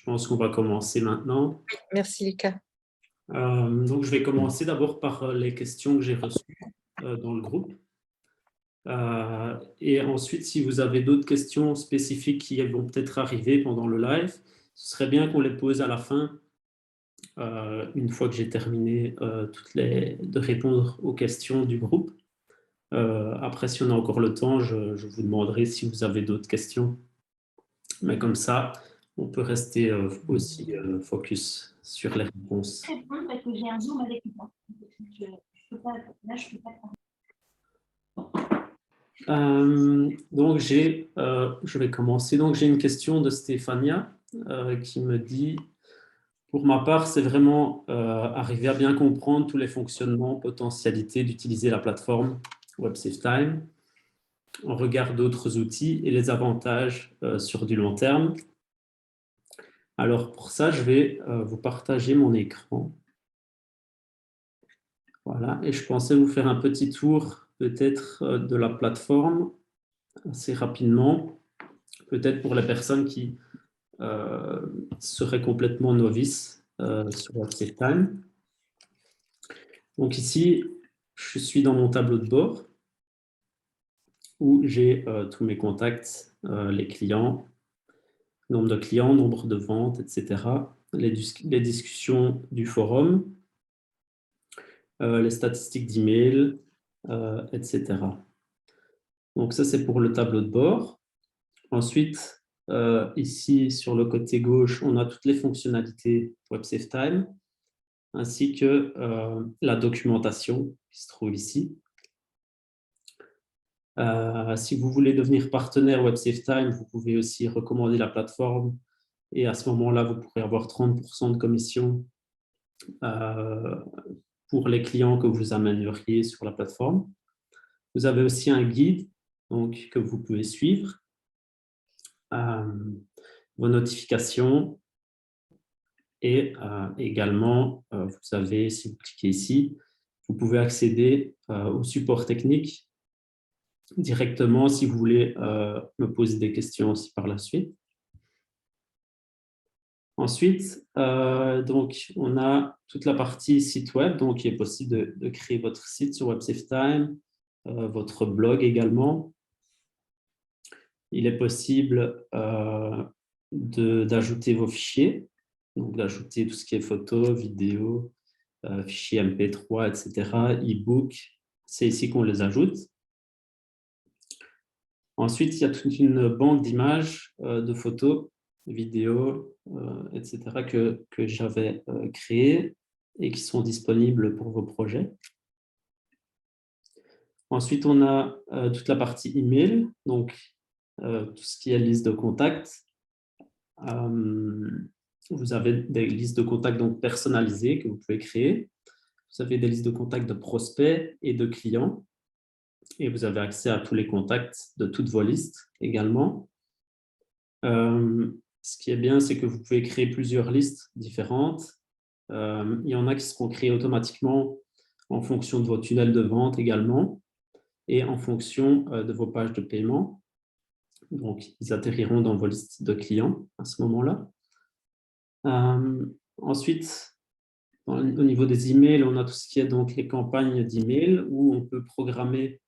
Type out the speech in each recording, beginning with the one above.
pense qu'on va commencer maintenant. Merci, Lika. Donc, je vais commencer d'abord par les questions que j'ai reçues dans le groupe. Et ensuite, si vous avez d'autres questions spécifiques qui vont peut-être arriver pendant le live, ce serait bien qu'on les pose à la fin, une fois que j'ai terminé de répondre aux questions du groupe. Après, si on a encore le temps, je vous demanderai si vous avez d'autres questions. Mais comme ça, on peut rester aussi focus sur les réponses. Très bon, parce que j'ai un Zoom avec moi. Je peux pas, là, je peux pas. Donc, je vais commencer. Donc, j'ai une question de Stéphania qui me dit, pour ma part, c'est vraiment arriver à bien comprendre tous les fonctionnements, potentialités d'utiliser la plateforme WebSaveTime en regard d'autres outils et les avantages sur du long terme. Alors, pour ça, je vais vous partager mon écran. Voilà, et je pensais vous faire un petit tour peut-être de la plateforme assez rapidement, peut-être pour les personnes qui seraient complètement novices sur WebSaveTime. Donc ici, je suis dans mon tableau de bord où j'ai tous mes contacts, les clients, nombre de clients, nombre de ventes, etc. Les discussions du forum, les statistiques d'email, etc. Donc ça, c'est pour le tableau de bord. Ensuite, ici, sur le côté gauche, on a toutes les fonctionnalités WebSaveTime, ainsi que la documentation qui se trouve ici. Si vous voulez devenir partenaire WebSaveTime, vous pouvez aussi recommander la plateforme et à ce moment-là, vous pourrez avoir 30% de commission pour les clients que vous amèneriez sur la plateforme. Vous avez aussi un guide donc, que vous pouvez suivre, vos notifications et également, vous avez, si vous cliquez ici, vous pouvez accéder au support technique directement si vous voulez me poser des questions aussi par la suite. Ensuite, donc, on a toute la partie site web, donc il est possible de créer votre site sur WebSaveTime, votre blog également. Il est possible d'ajouter vos fichiers, donc d'ajouter tout ce qui est photos, vidéos, fichiers MP3, etc., e-book. C'est ici qu'on les ajoute. Ensuite, il y a toute une banque d'images, de photos, vidéos, etc. que j'avais créées et qui sont disponibles pour vos projets. Ensuite, on a toute la partie email, donc tout ce qui est liste de contacts. Vous avez des listes de contacts donc personnalisées que vous pouvez créer. Vous avez des listes de contacts de prospects et de clients. Et vous avez accès à tous les contacts de toutes vos listes également. Ce qui est bien, c'est que vous pouvez créer plusieurs listes différentes. Il y en a qui seront créées automatiquement en fonction de vos tunnels de vente également et en fonction de vos pages de paiement. Donc, ils atterriront dans vos listes de clients à ce moment-là. Ensuite, au niveau des emails, on a tout ce qui est donc les campagnes d'email où on peut programmer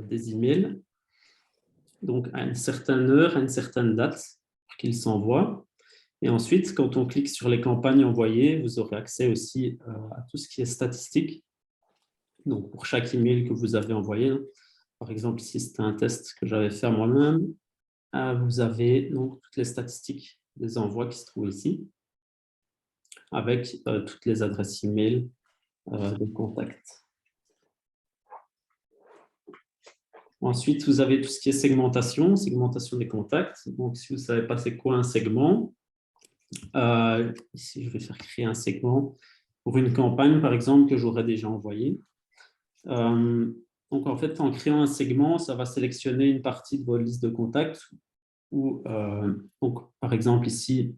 des emails, donc à une certaine heure, à une certaine date, pour qu'ils s'envoient. Et ensuite, quand on clique sur les campagnes envoyées, vous aurez accès aussi à tout ce qui est statistique. Donc, pour chaque email que vous avez envoyé, par exemple, ici, c'était un test que j'avais fait moi-même, vous avez donc toutes les statistiques des envois qui se trouvent ici, avec toutes les adresses email de contact. Ensuite, vous avez tout ce qui est segmentation des contacts. Donc, si vous ne savez pas c'est quoi un segment, ici, je vais faire créer un segment pour une campagne, par exemple, que j'aurais déjà envoyée. Donc, en fait, en créant un segment, ça va sélectionner une partie de votre liste de contacts. Donc, par exemple, ici,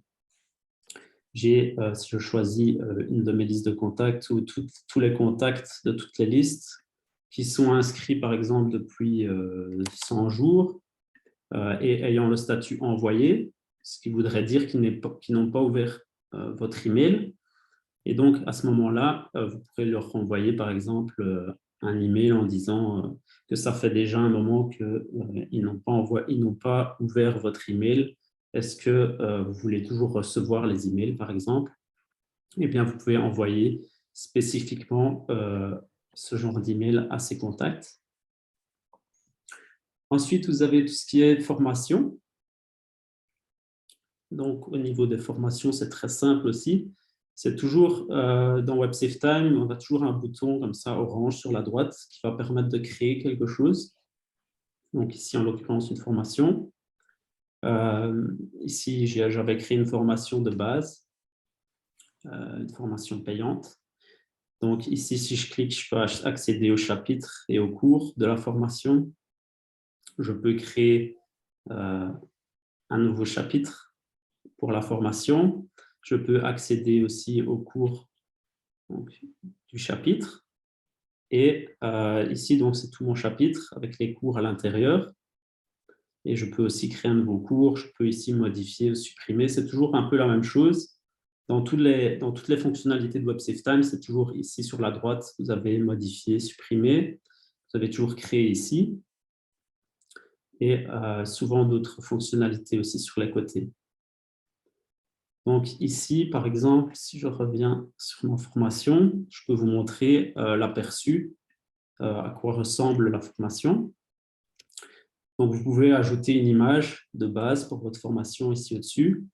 si je choisis une de mes listes de contacts ou tous les contacts de toutes les listes qui sont inscrits, par exemple, depuis 100 jours et ayant le statut envoyé, ce qui voudrait dire qu'ils n'ont pas ouvert votre email. Et donc, à ce moment-là, vous pourrez leur renvoyer, par exemple, un email en disant que ça fait déjà un moment qu'ils n'ont pas ouvert votre email. Est-ce que vous voulez toujours recevoir les emails, par exemple? Eh bien, vous pouvez envoyer spécifiquement ce genre d'email à ces contacts. Ensuite, vous avez tout ce qui est formation. Donc, au niveau des formations, c'est très simple aussi. C'est toujours dans WebSaveTime, on a toujours un bouton comme ça orange sur la droite qui va permettre de créer quelque chose. Donc ici, en l'occurrence, une formation. Ici, j'avais créé une formation de base, une formation payante. Donc ici, si je clique, je peux accéder au chapitre et au cours de la formation. Je peux créer un nouveau chapitre pour la formation. Je peux accéder aussi au cours du chapitre. Et ici, donc, c'est tout mon chapitre avec les cours à l'intérieur. Et je peux aussi créer un nouveau cours. Je peux ici modifier ou supprimer. C'est toujours un peu la même chose. Dans toutes les fonctionnalités de WebSaveTime, c'est toujours ici sur la droite, vous avez modifié, supprimé. Vous avez toujours créé ici. Et souvent d'autres fonctionnalités aussi sur les côtés. Donc ici, par exemple, si je reviens sur ma formation, je peux vous montrer l'aperçu, à quoi ressemble la formation. Donc vous pouvez ajouter une image de base pour votre formation ici au-dessus.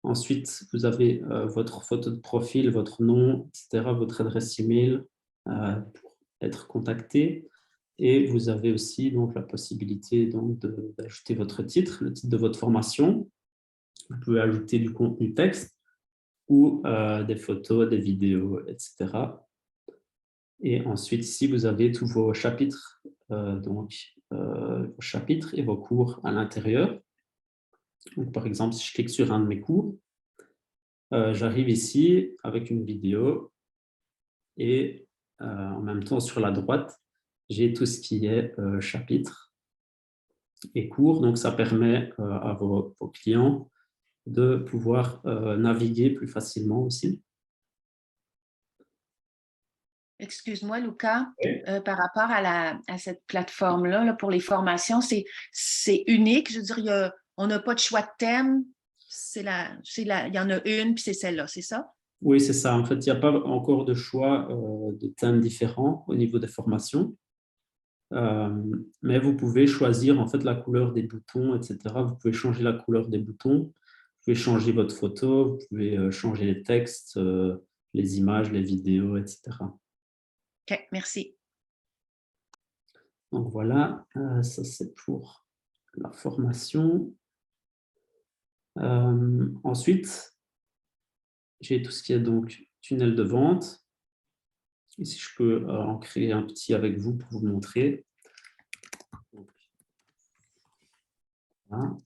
Ensuite, vous avez votre photo de profil, votre nom, etc., votre adresse email pour être contacté. Et vous avez aussi donc, la possibilité d'ajouter votre titre, le titre de votre formation. Vous pouvez ajouter du contenu texte ou des photos, des vidéos, etc. Et ensuite, ici, vous avez tous vos chapitres, vos chapitres et vos cours à l'intérieur. Donc, par exemple, si je clique sur un de mes cours, j'arrive ici avec une vidéo et en même temps, sur la droite, j'ai tout ce qui est chapitres et cours. Donc, ça permet à vos clients de pouvoir naviguer plus facilement aussi. Excuse-moi, Lucas, par rapport à cette plateforme-là, là, pour les formations, c'est unique. Je veux dire, on n'a pas de choix de thème. Il y en a une, puis c'est celle-là, c'est ça? Oui, c'est ça. En fait, il n'y a pas encore de choix de thèmes différents au niveau des formations. Mais vous pouvez choisir en fait la couleur des boutons, etc. Vous pouvez changer la couleur des boutons, vous pouvez changer votre photo, vous pouvez changer les textes, les images, les vidéos, etc. OK, merci. Donc voilà, ça c'est pour la formation. Ensuite, j'ai tout ce qui est donc tunnel de vente. Ici, je peux en créer un petit avec vous pour vous montrer. Donc, voilà.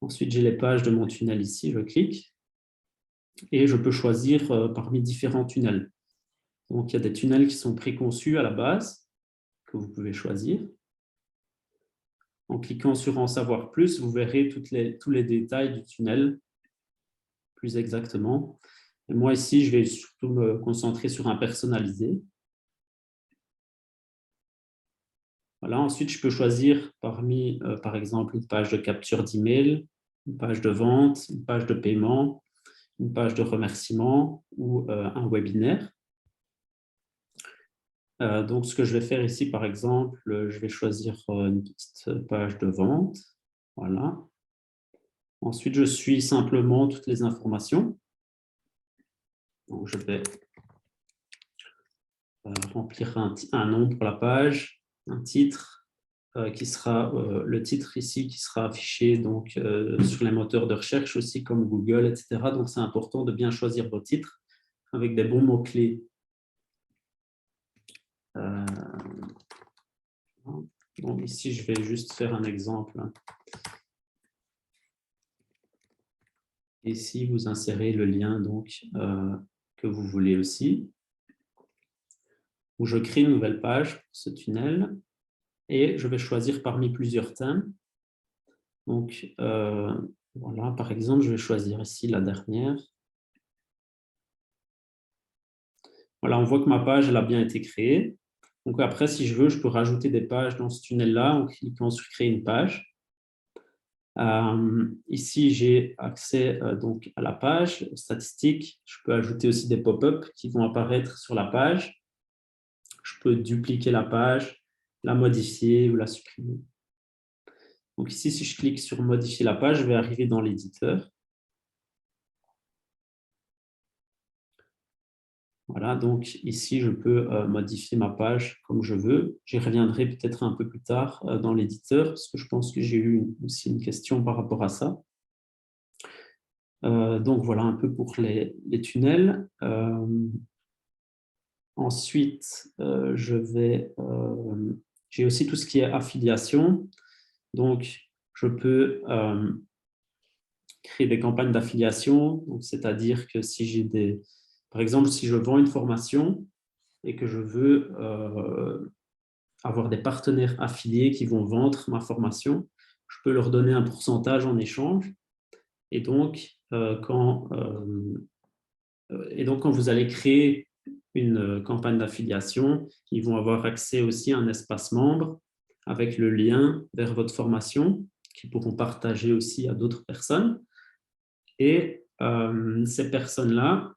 Ensuite, j'ai les pages de mon tunnel ici, je clique. Et je peux choisir parmi différents tunnels. Donc, il y a des tunnels qui sont préconçus à la base, que vous pouvez choisir. En cliquant sur « En savoir plus », vous verrez tous les détails du tunnel, plus exactement. Et moi, ici, je vais surtout me concentrer sur un personnalisé. Voilà. Ensuite, je peux choisir parmi, par exemple, une page de capture d'email, une page de vente, une page de paiement, une page de remerciement ou un webinaire. Donc, ce que je vais faire ici, par exemple, je vais choisir une petite page de vente. Voilà. Ensuite, je suis simplement toutes les informations. Donc, je vais remplir un nom pour la page, un titre, qui sera le titre ici qui sera affiché donc, sur les moteurs de recherche aussi comme Google, etc. Donc, c'est important de bien choisir vos titres avec des bons mots-clés. Bon, ici, je vais juste faire un exemple. Ici, vous insérez le lien donc, que vous voulez aussi. Où je crée une nouvelle page pour ce tunnel. et je vais choisir parmi plusieurs thèmes. Donc, voilà, par exemple, je vais choisir ici la dernière. Voilà, on voit que ma page elle a bien été créée. Donc après, si je veux, je peux rajouter des pages dans ce tunnel-là en cliquant sur « Créer une page ». Ici, j'ai accès donc à la page statistique. Je peux ajouter aussi des pop-up qui vont apparaître sur la page. Je peux dupliquer la page, la modifier ou la supprimer. Donc ici, si je clique sur « Modifier la page », je vais arriver dans l'éditeur. Voilà, donc ici, je peux modifier ma page comme je veux. J'y reviendrai peut-être un peu plus tard dans l'éditeur, parce que je pense que j'ai eu aussi une question par rapport à ça. Donc voilà un peu pour les tunnels. Ensuite, j'ai aussi tout ce qui est affiliation. Donc, je peux créer des campagnes d'affiliation, c'est-à-dire que si j'ai par exemple, si je vends une formation et que je veux avoir des partenaires affiliés qui vont vendre ma formation, je peux leur donner un pourcentage en échange. Et donc, quand vous allez créer une campagne d'affiliation, ils vont avoir accès aussi à un espace membre avec le lien vers votre formation qu'ils pourront partager aussi à d'autres personnes. Et ces personnes-là,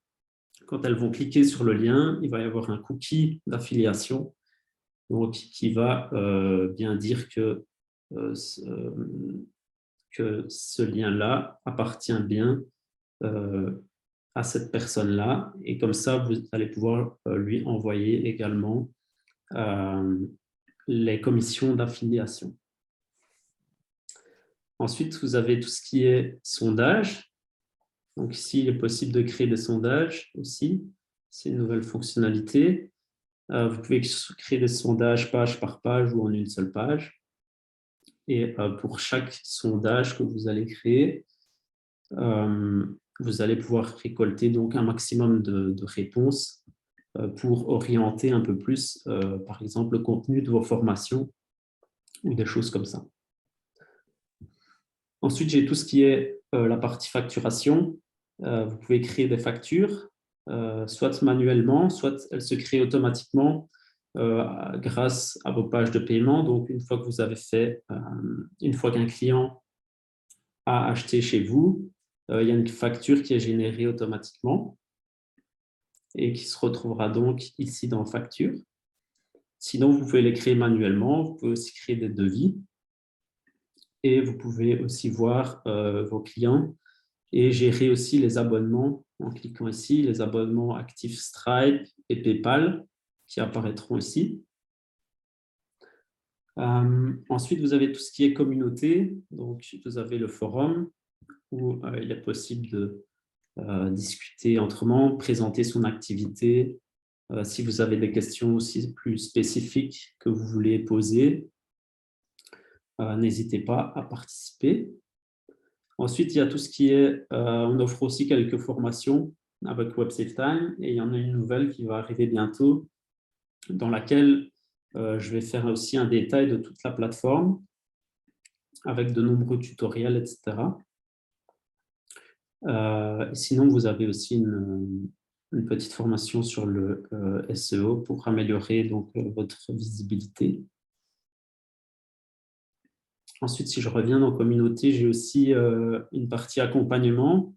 quand elles vont cliquer sur le lien, il va y avoir un cookie d'affiliation donc, qui va bien dire que ce lien-là appartient bien à cette personne-là. Et comme ça, vous allez pouvoir lui envoyer également les commissions d'affiliation. Ensuite, vous avez tout ce qui est sondage. Donc ici, il est possible de créer des sondages aussi. C'est une nouvelle fonctionnalité. Vous pouvez créer des sondages page par page ou en une seule page. Et pour chaque sondage que vous allez créer, vous allez pouvoir récolter donc un maximum de réponses pour orienter un peu plus, par exemple, le contenu de vos formations ou des choses comme ça. Ensuite, j'ai tout ce qui est la partie facturation. Vous pouvez créer des factures, soit manuellement, soit elles se créent automatiquement grâce à vos pages de paiement. Donc, une fois que vous avez fait, une fois qu'un client a acheté chez vous, il y a une facture qui est générée automatiquement et qui se retrouvera donc ici dans facture. Sinon, vous pouvez les créer manuellement. Vous pouvez aussi créer des devis et vous pouvez aussi voir vos clients et gérer aussi les abonnements en cliquant ici, les abonnements actifs Stripe et PayPal qui apparaîtront ici. Ensuite, vous avez tout ce qui est communauté. Donc, vous avez le forum où il est possible de discuter entre membres, présenter son activité. Si vous avez des questions aussi plus spécifiques que vous voulez poser, n'hésitez pas à participer. Ensuite, il y a tout ce qui est, on offre aussi quelques formations avec WebSaveTime et il y en a une nouvelle qui va arriver bientôt dans laquelle je vais faire aussi un détail de toute la plateforme avec de nombreux tutoriels, etc. Sinon, vous avez aussi une petite formation sur le SEO pour améliorer donc, votre visibilité. Ensuite, si je reviens dans communauté, j'ai aussi une partie accompagnement.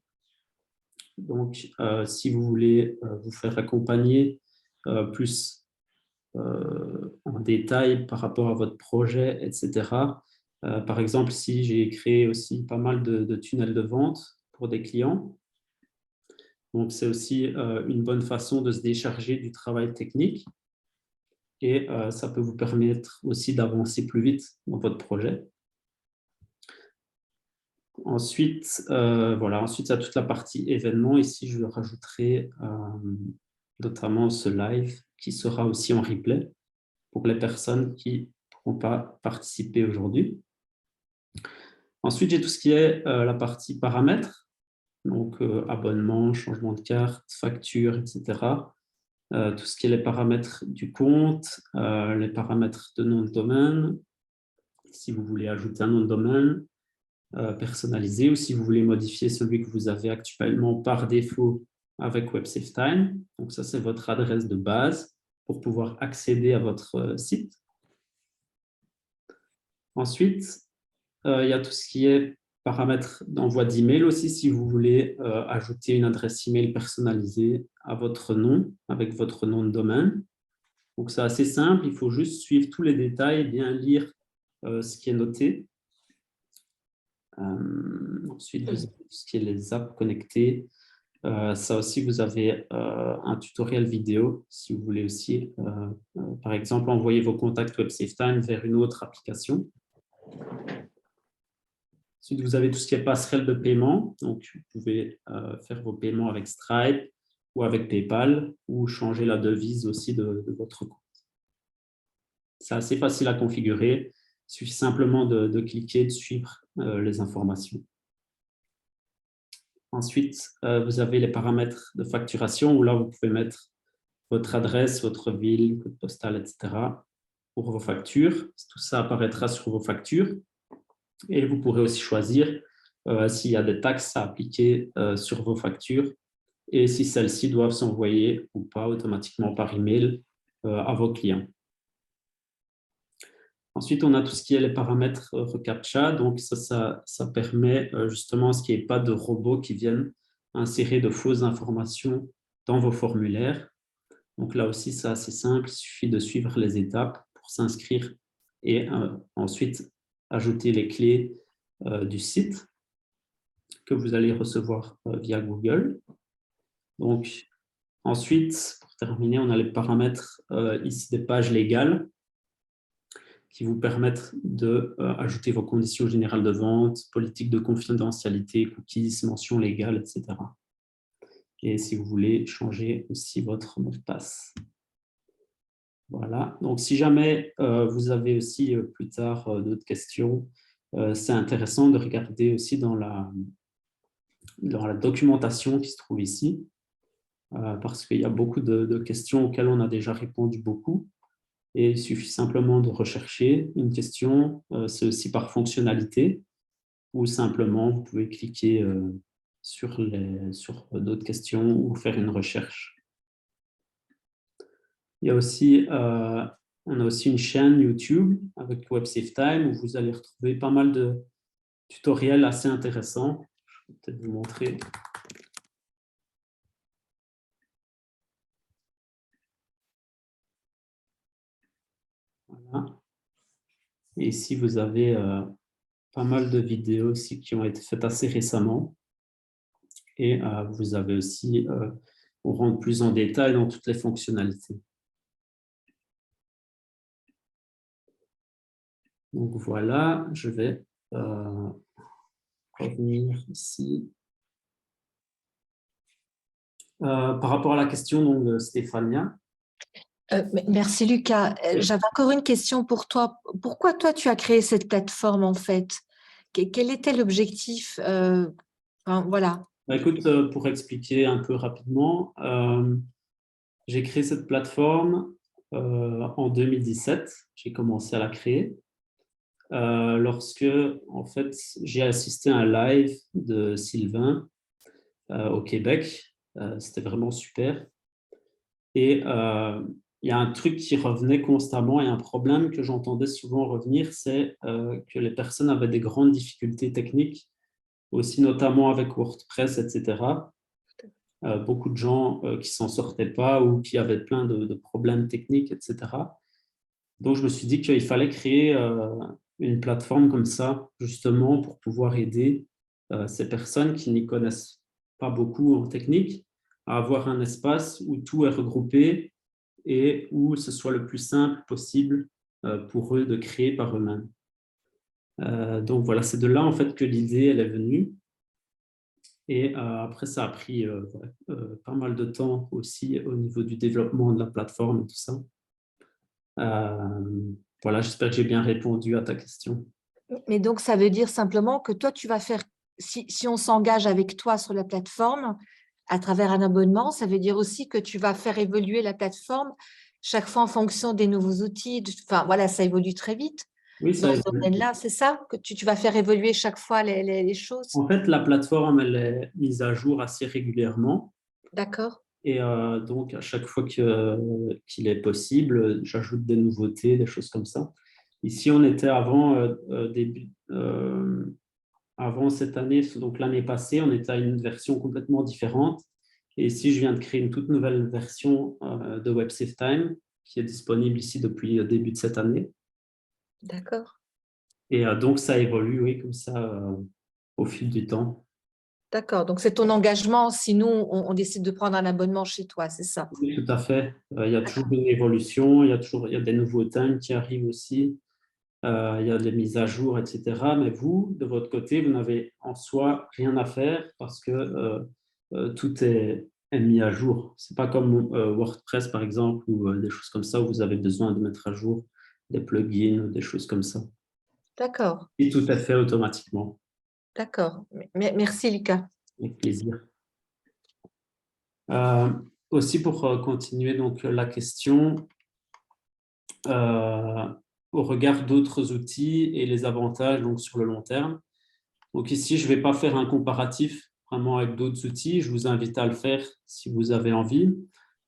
Donc, si vous voulez vous faire accompagner plus en détail par rapport à votre projet, etc. Par exemple, si j'ai créé aussi pas mal de tunnels de vente pour des clients. Donc, c'est aussi une bonne façon de se décharger du travail technique et ça peut vous permettre aussi d'avancer plus vite dans votre projet. Ensuite, voilà. Ensuite, il y a toute la partie événements. Ici, je rajouterai notamment ce live qui sera aussi en replay pour les personnes qui ne pourront pas participer aujourd'hui. Ensuite, j'ai tout ce qui est la partie paramètres, donc abonnement, changement de carte, facture, etc. tout ce qui est les paramètres du compte, les paramètres de nom de domaine, si vous voulez ajouter un nom de domaine personnalisé ou si vous voulez modifier celui que vous avez actuellement par défaut avec WebSaveTime. Donc ça, c'est votre adresse de base pour pouvoir accéder à votre site. Ensuite, il y a tout ce qui est paramètres d'envoi d'email aussi, si vous voulez ajouter une adresse email personnalisée à votre nom, avec votre nom de domaine. Donc, c'est assez simple, il faut juste suivre tous les détails et bien lire ce qui est noté. Ensuite, vous avez tout ce qui est les apps connectées. Ça aussi, vous avez un tutoriel vidéo si vous voulez aussi, par exemple, envoyer vos contacts WebSaveTime vers une autre application. Ensuite, vous avez tout ce qui est passerelle de paiement. Donc, vous pouvez faire vos paiements avec Stripe ou avec PayPal ou changer la devise aussi de votre compte. C'est assez facile à configurer. Il suffit simplement de cliquer, de suivre les informations. Ensuite, vous avez les paramètres de facturation où là, vous pouvez mettre votre adresse, votre ville, code postal, etc. pour vos factures. Tout ça apparaîtra sur vos factures. Et vous pourrez aussi choisir s'il y a des taxes à appliquer sur vos factures et si celles-ci doivent s'envoyer ou pas automatiquement par email à vos clients. Ensuite, on a tout ce qui est les paramètres reCAPTCHA. Donc, ça permet justement à ce qu'il n'y ait pas de robots qui viennent insérer de fausses informations dans vos formulaires. Donc là aussi, c'est assez simple. Il suffit de suivre les étapes pour s'inscrire et ensuite ajouter les clés du site que vous allez recevoir via Google. Donc, ensuite, pour terminer, on a les paramètres ici des pages légales qui vous permettent d'ajouter vos conditions générales de vente, politique de confidentialité, cookies, mentions légales, etc. Et si vous voulez changer aussi votre mot de passe. Voilà, donc si jamais vous avez aussi plus tard d'autres questions, c'est intéressant de regarder aussi dans la documentation qui se trouve ici, parce qu'il y a beaucoup de questions auxquelles on a déjà répondu beaucoup. Et il suffit simplement de rechercher une question, c'est aussi par fonctionnalité, ou simplement vous pouvez cliquer sur d'autres questions ou faire une recherche. Il y a aussi, on a aussi une chaîne YouTube avec WebSaveTime où vous allez retrouver pas mal de tutoriels assez intéressants. Je vais peut-être vous montrer. Voilà. Et ici, vous avez pas mal de vidéos aussi qui ont été faites assez récemment. Et vous avez aussi, on rentre plus en détail dans toutes les fonctionnalités. Donc voilà, je vais revenir ici. Par rapport à la question donc, de Stéphania. Merci Lucas. J'avais encore une question pour toi. Pourquoi toi tu as créé cette plateforme en fait? Quel était l'objectif? Voilà. Écoute, pour expliquer un peu rapidement, j'ai créé cette plateforme en 2017. J'ai commencé à la créer lorsque en fait, j'ai assisté à un live de Sylvain au Québec. C'était vraiment super. Et il y a un truc qui revenait constamment et un problème que j'entendais souvent revenir, c'est que les personnes avaient des grandes difficultés techniques, aussi notamment avec WordPress, etc. Beaucoup de gens qui ne s'en sortaient pas ou qui avaient plein de problèmes techniques, etc. Donc, je me suis dit qu'il fallait créer une plateforme comme ça, justement, pour pouvoir aider ces personnes qui n'y connaissent pas beaucoup en technique à avoir un espace où tout est regroupé et où ce soit le plus simple possible pour eux de créer par eux-mêmes. Donc voilà, c'est de là en fait que l'idée elle est venue. Et après, ça a pris pas mal de temps aussi au niveau du développement de la plateforme et tout ça. Voilà, j'espère que j'ai bien répondu à ta question. Mais donc, ça veut dire simplement que toi, tu vas faire, si on s'engage avec toi sur la plateforme, à travers un abonnement, ça veut dire aussi que tu vas faire évoluer la plateforme chaque fois en fonction des nouveaux outils. Enfin, voilà, ça évolue très vite Oui, ça dans ce évolue. domaine-là. C'est ça que tu vas faire évoluer chaque fois les choses? En fait, la plateforme, elle est mise à jour assez régulièrement. D'accord, Et donc, à chaque fois qu'il est possible, j'ajoute des nouveautés, des choses comme ça. Ici, on était avant cette année, donc l'année passée, on était à une version complètement différente. Et ici, je viens de créer une toute nouvelle version de WebSaveTime qui est disponible ici depuis le début de cette année. d'accord. Et donc, ça évolue, oui, comme ça, au fil du temps. D'accord, donc c'est ton engagement si nous, on décide de prendre un abonnement chez toi, c'est ça? Oui, tout à fait. Il y a toujours une évolution, il y a des nouveaux thèmes qui arrivent aussi, il y a des mises à jour, etc. Mais vous, de votre côté, vous n'avez en soi rien à faire parce que tout est mis à jour. Ce n'est pas comme WordPress, par exemple, ou des choses comme ça où vous avez besoin de mettre à jour des plugins ou des choses comme ça. D'accord, Et tout est fait automatiquement, d'accord. Merci, Lucas. avec plaisir. Aussi, pour continuer donc, la question, au regard d'autres outils et les avantages donc, sur le long terme. Donc ici, je ne vais pas faire un comparatif vraiment avec d'autres outils. Je vous invite à le faire si vous avez envie.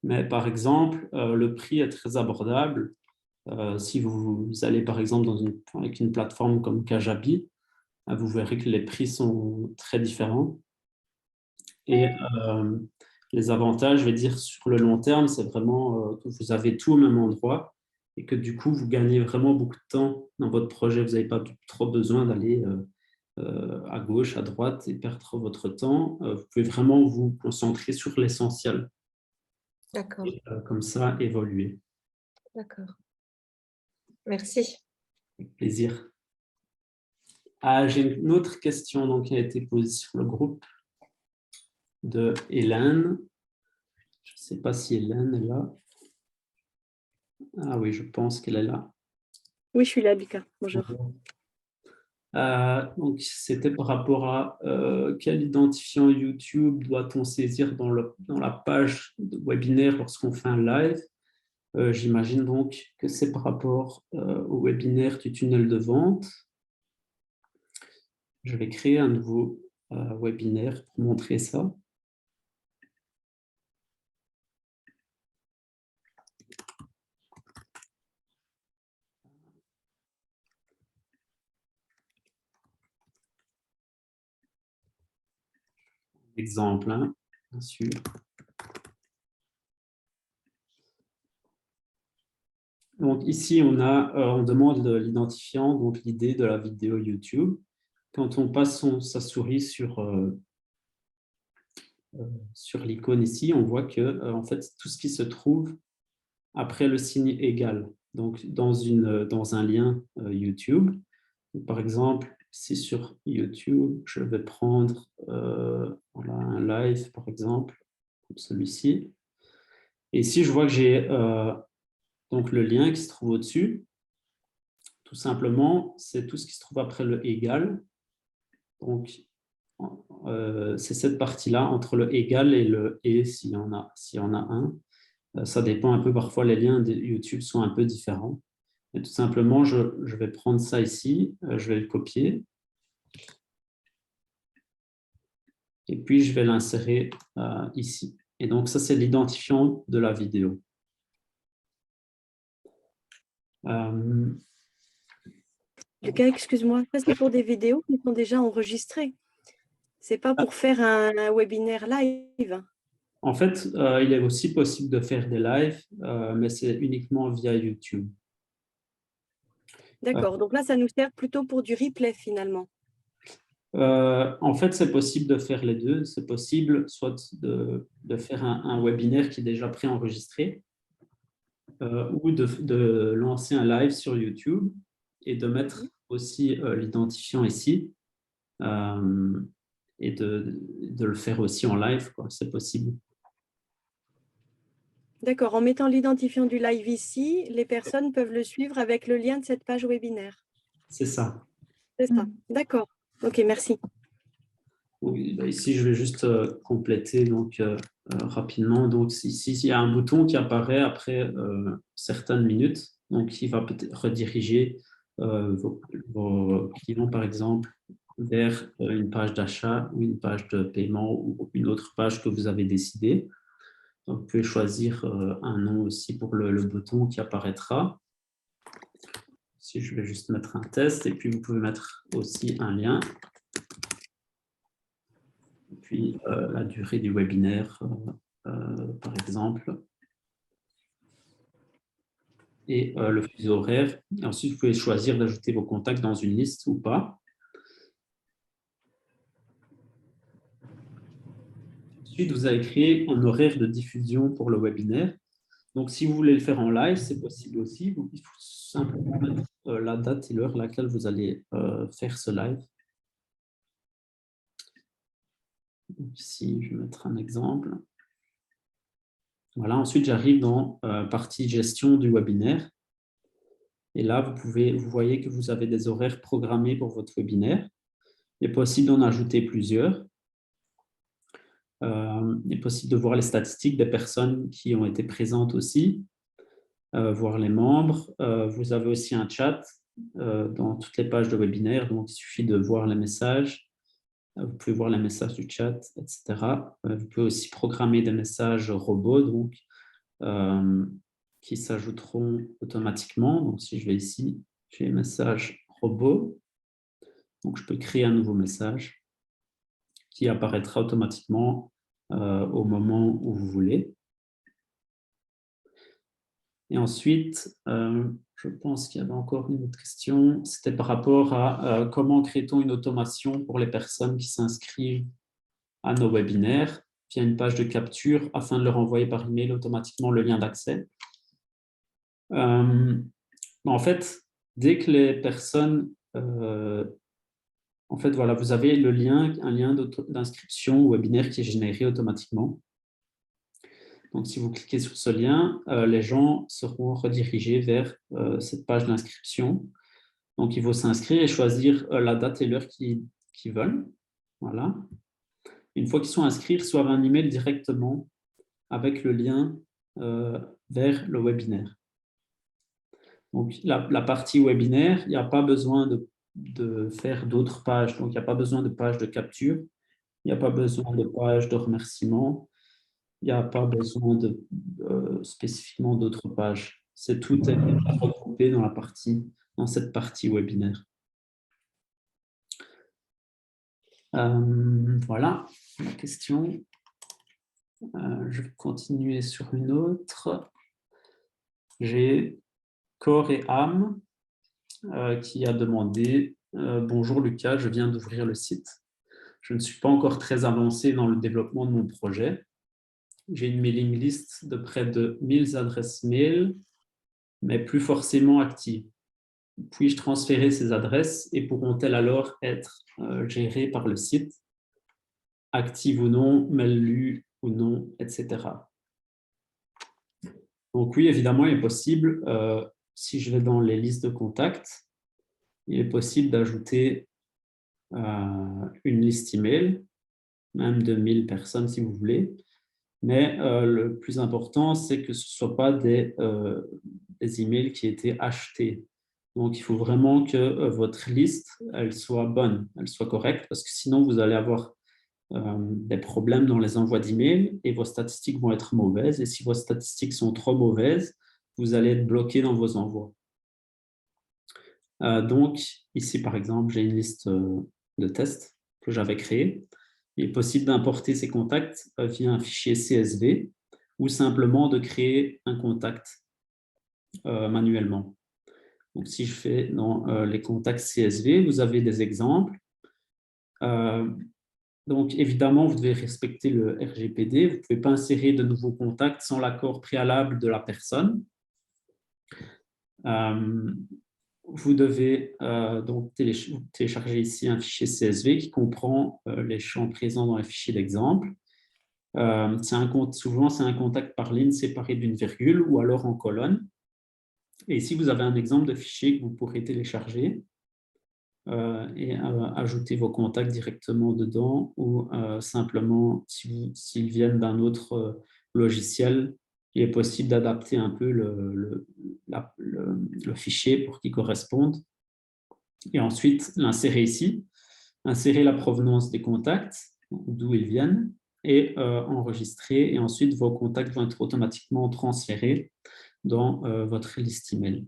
Mais par exemple, le prix est très abordable. Si vous allez par exemple avec une plateforme comme Kajabi, vous verrez que les prix sont très différents. Et les avantages, je vais dire, sur le long terme, c'est vraiment que vous avez tout au même endroit et que du coup, vous gagnez vraiment beaucoup de temps dans votre projet. Vous n'avez pas trop besoin d'aller à gauche, à droite et perdre votre temps. Vous pouvez vraiment vous concentrer sur l'essentiel D'accord, et comme ça évoluer. d'accord. Merci. Avec plaisir. J'ai une autre question donc, qui a été posée sur le groupe de Hélène. Je ne sais pas si Hélène est là. Ah oui, je pense qu'elle est là. Oui, je suis là, Lucas. Bonjour. Donc, c'était par rapport à quel identifiant YouTube doit-on saisir dans la page de webinaire lorsqu'on fait un live. J'imagine donc que c'est par rapport au webinaire du tunnel de vente. Je vais créer un nouveau webinaire pour montrer ça. Exemple, hein, bien sûr. Donc ici, on demande l'identifiant, donc l'idée de la vidéo YouTube. Quand on passe sa souris sur l'icône ici, on voit que en fait, tout ce qui se trouve après le signe égal, donc dans un lien YouTube. Par exemple, si sur YouTube, je vais prendre voilà, un live, par exemple, comme celui-ci. Et ici, je vois que j'ai donc le lien qui se trouve au-dessus. Tout simplement, c'est tout ce qui se trouve après le égal. Donc, c'est cette partie-là, entre le égal et le et, s'il y en a un. Ça dépend un peu, parfois les liens de YouTube sont un peu différents. Et tout simplement, je vais prendre ça ici, je vais le copier. Et puis, je vais l'insérer ici. Et donc, ça, c'est l'identifiant de la vidéo. Lucas, excuse-moi, ça c'est pour des vidéos qui sont déjà enregistrées. C'est pas pour faire un webinaire live. En fait, il est aussi possible de faire des lives, mais c'est uniquement via YouTube. D'accord, donc là, ça nous sert plutôt pour du replay finalement. En fait, c'est possible de faire les deux. C'est possible soit de faire un webinaire qui est déjà préenregistré ou de lancer un live sur YouTube et de mettre aussi l'identifiant ici et de le faire aussi en live. C'est possible. D'accord, en mettant l'identifiant du live ici, les personnes peuvent le suivre avec le lien de cette page webinaire. C'est ça. C'est ça, d'accord. Ok, merci. Oui, ici, je vais juste compléter donc, rapidement. Donc, ici, il y a un bouton qui apparaît après certaines minutes. Donc, il va peut-être rediriger vos clients, par exemple, vers une page d'achat ou une page de paiement ou une autre page que vous avez décidé. Donc, vous pouvez choisir un nom aussi pour le bouton qui apparaîtra. Ici, je vais juste mettre un test et puis vous pouvez mettre aussi un lien. Et puis, la durée du webinaire, par exemple. Et le fuseau horaire. Et ensuite, vous pouvez choisir d'ajouter vos contacts dans une liste ou pas. Ensuite, vous allez créer un horaire de diffusion pour le webinaire. Donc, si vous voulez le faire en live, c'est possible aussi. Il faut simplement mettre la date et l'heure à laquelle vous allez faire ce live. Donc, ici, je vais mettre un exemple. Voilà, ensuite, j'arrive dans partie gestion du webinaire. Et là, vous voyez que vous avez des horaires programmés pour votre webinaire. Il est possible d'en ajouter plusieurs. Il est possible de voir les statistiques des personnes qui ont été présentes aussi, voir les membres. Vous avez aussi un chat dans toutes les pages de webinaire, donc il suffit de voir les messages. Vous pouvez voir les messages du chat, etc. Vous pouvez aussi programmer des messages robots, donc, qui s'ajouteront automatiquement. Donc, si je vais ici, j'ai message robot. Donc, je peux créer un nouveau message qui apparaîtra automatiquement au moment où vous voulez. Et ensuite, je pense qu'il y avait encore une autre question. C'était par rapport à comment crée-t-on une automation pour les personnes qui s'inscrivent à nos webinaires via une page de capture afin de leur envoyer par email automatiquement le lien d'accès. En fait, dès que les personnes... en fait, voilà, vous avez un lien d'inscription au webinaire qui est généré automatiquement. Donc, si vous cliquez sur ce lien, les gens seront redirigés vers cette page d'inscription. Donc, il faut s'inscrire et choisir la date et l'heure qu'ils veulent. Voilà. Une fois qu'ils sont inscrits, ils reçoivent un email directement avec le lien vers le webinaire. Donc, la partie webinaire, il n'y a pas besoin de faire d'autres pages. Donc, il n'y a pas besoin de page de capture. Il n'y a pas besoin de page de remerciement. Il n'y a pas besoin de spécifiquement d'autres pages. C'est tout est regroupé dans cette partie webinaire. Voilà la question. Je vais continuer sur une autre. J'ai Corps et âme qui a demandé bonjour Lucas, je viens d'ouvrir le site. Je ne suis pas encore très avancé dans le développement de mon projet. J'ai une mailing list de près de 1000 adresses mail, mais plus forcément actives. Puis-je transférer ces adresses et pourront-elles alors être gérées par le site, actives ou non, mail lues ou non, etc. Donc oui, évidemment, il est possible, si je vais dans les listes de contacts, il est possible d'ajouter une liste email, même de 1000 personnes si vous voulez. Mais le plus important, c'est que ce ne soient pas des emails qui aient été achetés. Donc, il faut vraiment que votre liste, elle soit bonne, elle soit correcte, parce que sinon, vous allez avoir des problèmes dans les envois d'emails et vos statistiques vont être mauvaises. Et si vos statistiques sont trop mauvaises, vous allez être bloqué dans vos envois. Donc, ici, par exemple, j'ai une liste de tests que j'avais créée. Il est possible d'importer ces contacts via un fichier CSV ou simplement de créer un contact manuellement. Donc, si je fais dans les contacts CSV, vous avez des exemples. Donc, évidemment, vous devez respecter le RGPD. Vous ne pouvez pas insérer de nouveaux contacts sans l'accord préalable de la personne. Vous devez donc télécharger ici un fichier CSV qui comprend les champs présents dans les fichiers d'exemple. Souvent, c'est un contact par ligne séparé d'une virgule ou alors en colonne. Et ici, vous avez un exemple de fichier que vous pourrez télécharger. et ajouter vos contacts directement dedans ou simplement, s'ils viennent d'un autre logiciel, il est possible d'adapter un peu le fichier pour qu'il corresponde. Et ensuite, l'insérer ici, insérer la provenance des contacts, d'où ils viennent, et enregistrer. Et ensuite, vos contacts vont être automatiquement transférés dans votre liste email.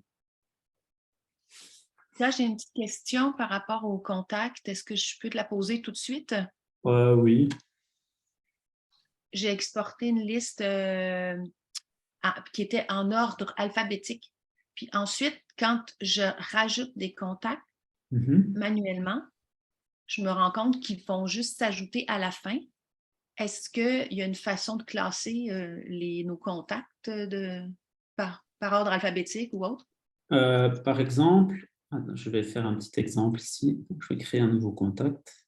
Là, j'ai une petite question par rapport au contact. Est-ce que je peux te la poser tout de suite? Oui. J'ai exporté une liste qui était en ordre alphabétique. Puis ensuite, quand je rajoute des contacts manuellement, je me rends compte qu'ils vont juste s'ajouter à la fin. Est-ce qu'il y a une façon de classer nos contacts par ordre alphabétique ou autre? Par exemple, je vais faire un petit exemple ici. Je vais créer un nouveau contact.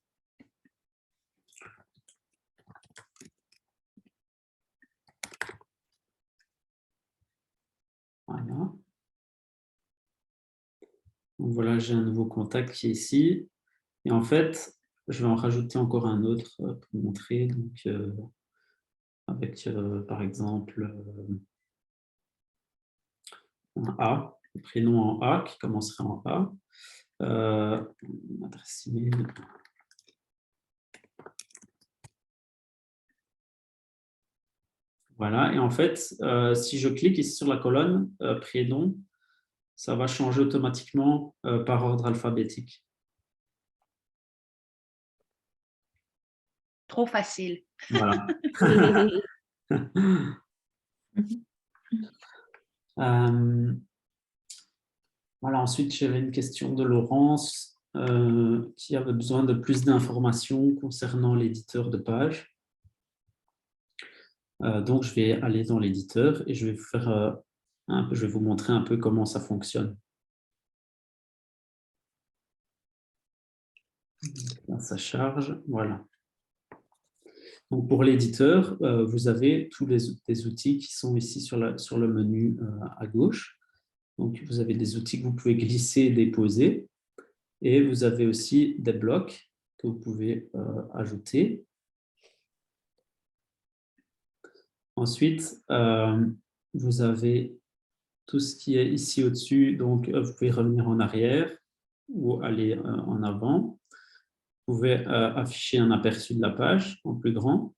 Voilà. Donc voilà, j'ai un nouveau contact qui est ici. Et en fait, je vais en rajouter encore un autre pour montrer. Donc, avec, par exemple, un A, un prénom en A qui commencerait en A. Adresse email. Voilà, et en fait, si je clique ici sur la colonne prénom, ça va changer automatiquement par ordre alphabétique. Trop facile. Voilà. Voilà, ensuite, j'avais une question de Laurence qui avait besoin de plus d'informations concernant l'éditeur de page. Donc, je vais aller dans l'éditeur et je vais je vais vous montrer un peu comment ça fonctionne. Là, ça charge, voilà. Donc, pour l'éditeur, vous avez tous les outils qui sont ici sur le menu à gauche. Donc, vous avez des outils que vous pouvez glisser et déposer. Et vous avez aussi des blocs que vous pouvez ajouter. Ensuite, vous avez tout ce qui est ici au-dessus. Donc, vous pouvez revenir en arrière ou aller en avant. Vous pouvez afficher un aperçu de la page en plus grand.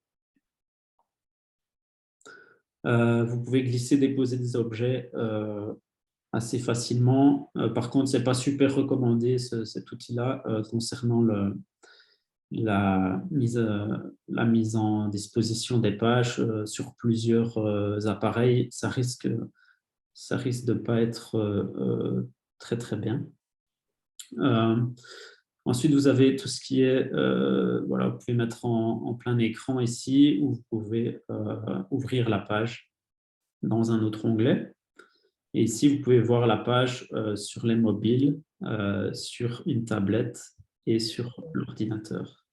Vous pouvez glisser, déposer des objets assez facilement. Par contre, ce n'est pas super recommandé cet outil-là concernant la mise en disposition des pages sur plusieurs appareils. Ça risque de ne pas être très, très bien. Ensuite, vous avez tout ce qui est, voilà, vous pouvez mettre en plein écran ici, ou vous pouvez ouvrir la page dans un autre onglet. Et ici, vous pouvez voir la page sur les mobiles, sur une tablette et sur l'ordinateur.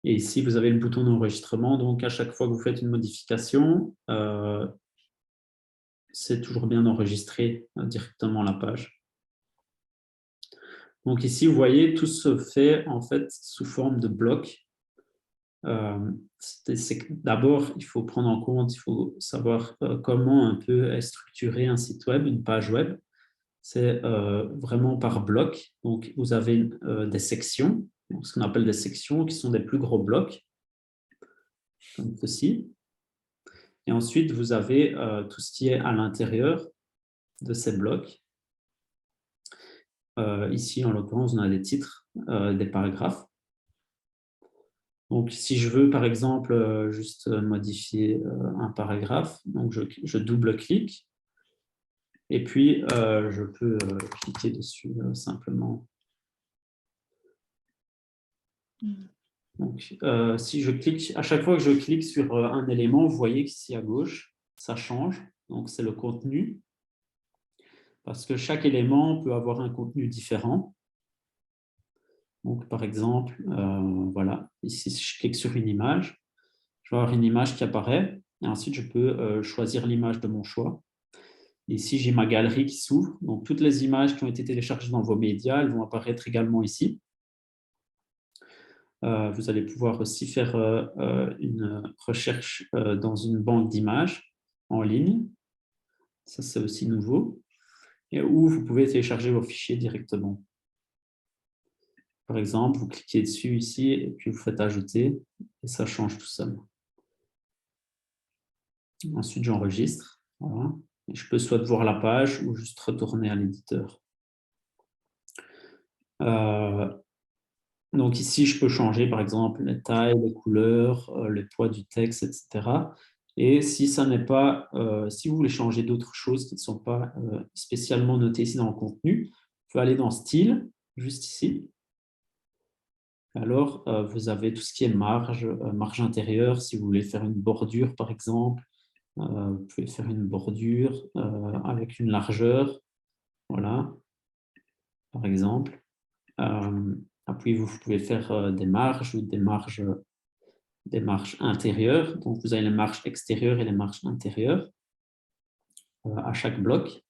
Et ici, vous avez le bouton d'enregistrement. Donc, à chaque fois que vous faites une modification, c'est toujours bien d'enregistrer directement la page. Donc ici, vous voyez, tout se fait en fait sous forme de blocs. D'abord, il faut prendre en compte, il faut savoir comment un peu est structuré un site web, une page web. C'est vraiment par bloc. Donc, vous avez des sections, donc ce qu'on appelle des sections, qui sont des plus gros blocs, comme ceci. Et ensuite, vous avez tout ce qui est à l'intérieur de ces blocs. Ici, en l'occurrence, on a des titres, des paragraphes. Donc, si je veux, par exemple, juste modifier un paragraphe, donc je double-clique et puis je peux cliquer dessus simplement. Donc, si je clique, à chaque fois que je clique sur un élément, vous voyez qu'ici à gauche, ça change. Donc, c'est le contenu. Parce que chaque élément peut avoir un contenu différent. Donc, par exemple, voilà, ici, si je clique sur une image, je vais avoir une image qui apparaît. Et ensuite, je peux choisir l'image de mon choix. Ici, j'ai ma galerie qui s'ouvre. Donc, toutes les images qui ont été téléchargées dans vos médias, elles vont apparaître également ici. Vous allez pouvoir aussi faire une recherche dans une banque d'images en ligne. Ça, c'est aussi nouveau. Et où vous pouvez télécharger vos fichiers directement. Par exemple, vous cliquez dessus ici et puis vous faites ajouter et ça change tout seul. Ensuite, j'enregistre. Voilà. Et je peux soit voir la page ou juste retourner à l'éditeur. Donc ici, je peux changer par exemple les tailles, les couleurs, le poids du texte, etc. Et si ça n'est pas, si vous voulez changer d'autres choses qui ne sont pas spécialement notées ici dans le contenu, vous pouvez aller dans Style, juste ici. Alors, vous avez tout ce qui est marge, marge intérieure, si vous voulez faire une bordure par exemple. Vous pouvez faire une bordure avec une largeur, voilà, par exemple. Puis vous pouvez faire des marges ou des marges intérieures. Donc, vous avez les marges extérieures et les marges intérieures à chaque bloc.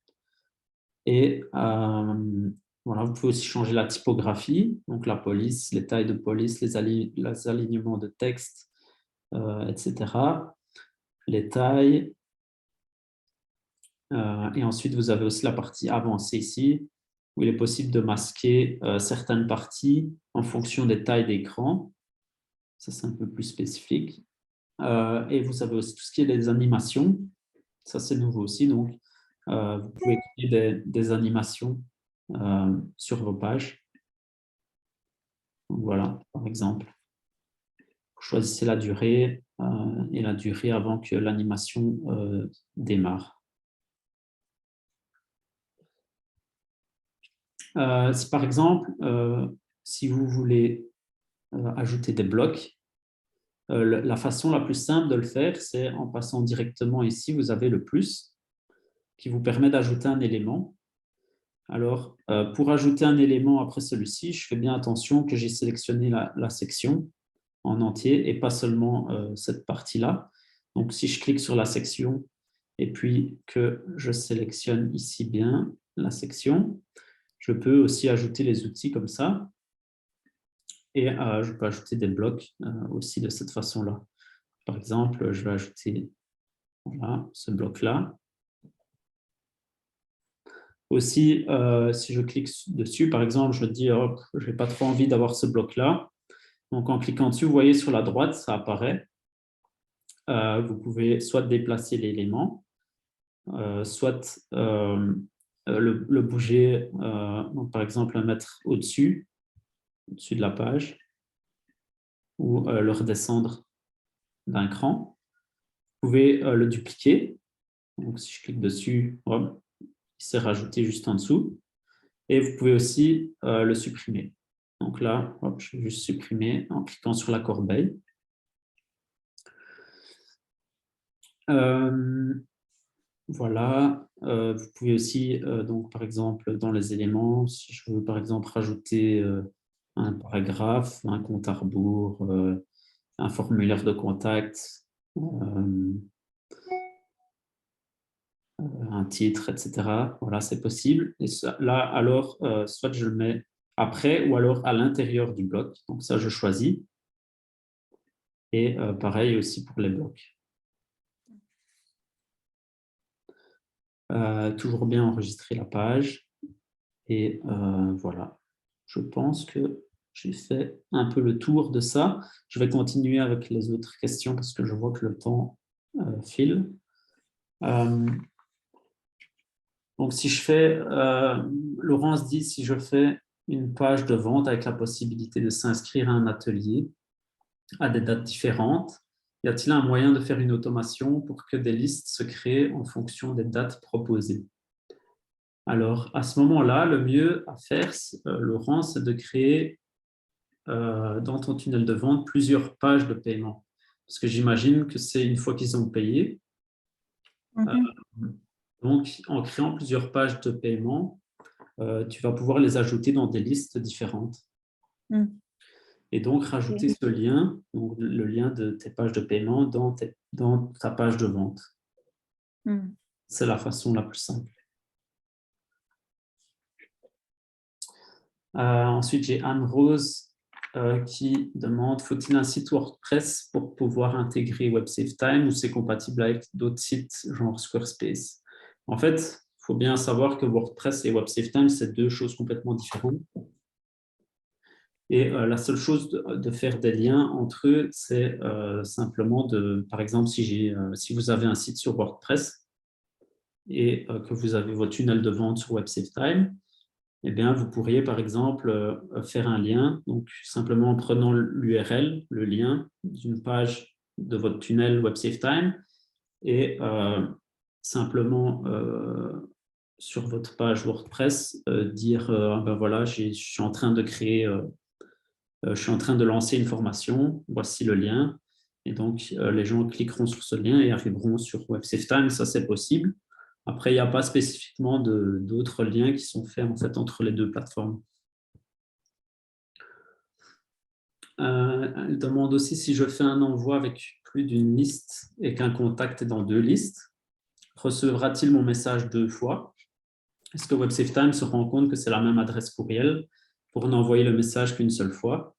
Et voilà, vous pouvez aussi changer la typographie, donc la police, les tailles de police, les alignements de texte, etc. Les tailles. Et ensuite, vous avez aussi la partie avancée ici, où il est possible de masquer certaines parties en fonction des tailles d'écran. Ça, c'est un peu plus spécifique. Et vous avez aussi tout ce qui est des animations. Ça, c'est nouveau aussi. Donc, vous pouvez créer des animations sur vos pages. Donc, voilà, par exemple. Vous choisissez la durée et la durée avant que l'animation démarre. Si par exemple, si vous voulez ajouter des blocs, la façon la plus simple de le faire, c'est en passant directement ici, vous avez le plus qui vous permet d'ajouter un élément. Alors, pour ajouter un élément après celui-ci, je fais bien attention que j'ai sélectionné la section en entier et pas seulement cette partie-là. Donc, si je clique sur la section et puis que je sélectionne ici bien la section, je peux aussi ajouter les outils comme ça. Et je peux ajouter des blocs aussi de cette façon-là. Par exemple, je vais ajouter voilà, ce bloc-là. Aussi, si je clique dessus, par exemple, je dis oh, je n'ai pas trop envie d'avoir ce bloc-là. Donc, en cliquant dessus, vous voyez sur la droite, ça apparaît. Vous pouvez soit déplacer l'élément, soit le bouger, donc, par exemple, le mettre au-dessus de la page, ou le redescendre d'un cran. Vous pouvez le dupliquer. Donc, si je clique dessus, hop, il s'est rajouté juste en dessous. Et vous pouvez aussi le supprimer. Donc là, hop, je vais juste supprimer en cliquant sur la corbeille. Voilà. Vous pouvez aussi, donc, par exemple, dans les éléments, si je veux par exemple rajouter un paragraphe, un compte à rebours, un formulaire de contact, un titre, etc. Voilà, c'est possible. Et ça, là, alors, soit je le mets après ou alors à l'intérieur du bloc. Donc ça, je choisis. Et pareil aussi pour les blocs. Toujours bien enregistrer la page. Et voilà. Je pense que j'ai fait un peu le tour de ça. Je vais continuer avec les autres questions parce que je vois que le temps file. Donc, si je fais, Laurence dit, si je fais une page de vente avec la possibilité de s'inscrire à un atelier à des dates différentes, y a-t-il un moyen de faire une automation pour que des listes se créent en fonction des dates proposées? Alors, à ce moment-là, le mieux à faire, Laurent, c'est de créer dans ton tunnel de vente plusieurs pages de paiement. Parce que j'imagine que c'est une fois qu'ils ont payé. Donc, en créant plusieurs pages de paiement, tu vas pouvoir les ajouter dans des listes différentes. Et donc, rajouter ce lien, donc le lien de tes pages de paiement dans ta page de vente. C'est la façon la plus simple. Ensuite, j'ai Anne-Rose qui demande, faut-il un site WordPress pour pouvoir intégrer WebSaveTime ou c'est compatible avec d'autres sites genre Squarespace? En fait, il faut bien savoir que WordPress et WebSaveTime, c'est deux choses complètement différentes. Et la seule chose de faire des liens entre eux, c'est simplement par exemple, si vous avez un site sur WordPress et que vous avez votre tunnel de vente sur WebSaveTime, eh bien, vous pourriez, par exemple, faire un lien, donc simplement en prenant l'URL, le lien d'une page de votre tunnel WebSaveTime et simplement sur votre page WordPress, dire ben voilà, je suis en train de créer, je suis en train de lancer une formation, voici le lien. Et donc, les gens cliqueront sur ce lien et arriveront sur WebSaveTime, ça c'est possible. Après, il n'y a pas spécifiquement d'autres liens qui sont faits en fait, entre les deux plateformes. Elle demande aussi si je fais un envoi avec plus d'une liste et qu'un contact est dans deux listes, recevra-t-il mon message deux fois? Est-ce que WebSaveTime se rend compte que c'est la même adresse courriel pour n'envoyer le message qu'une seule fois?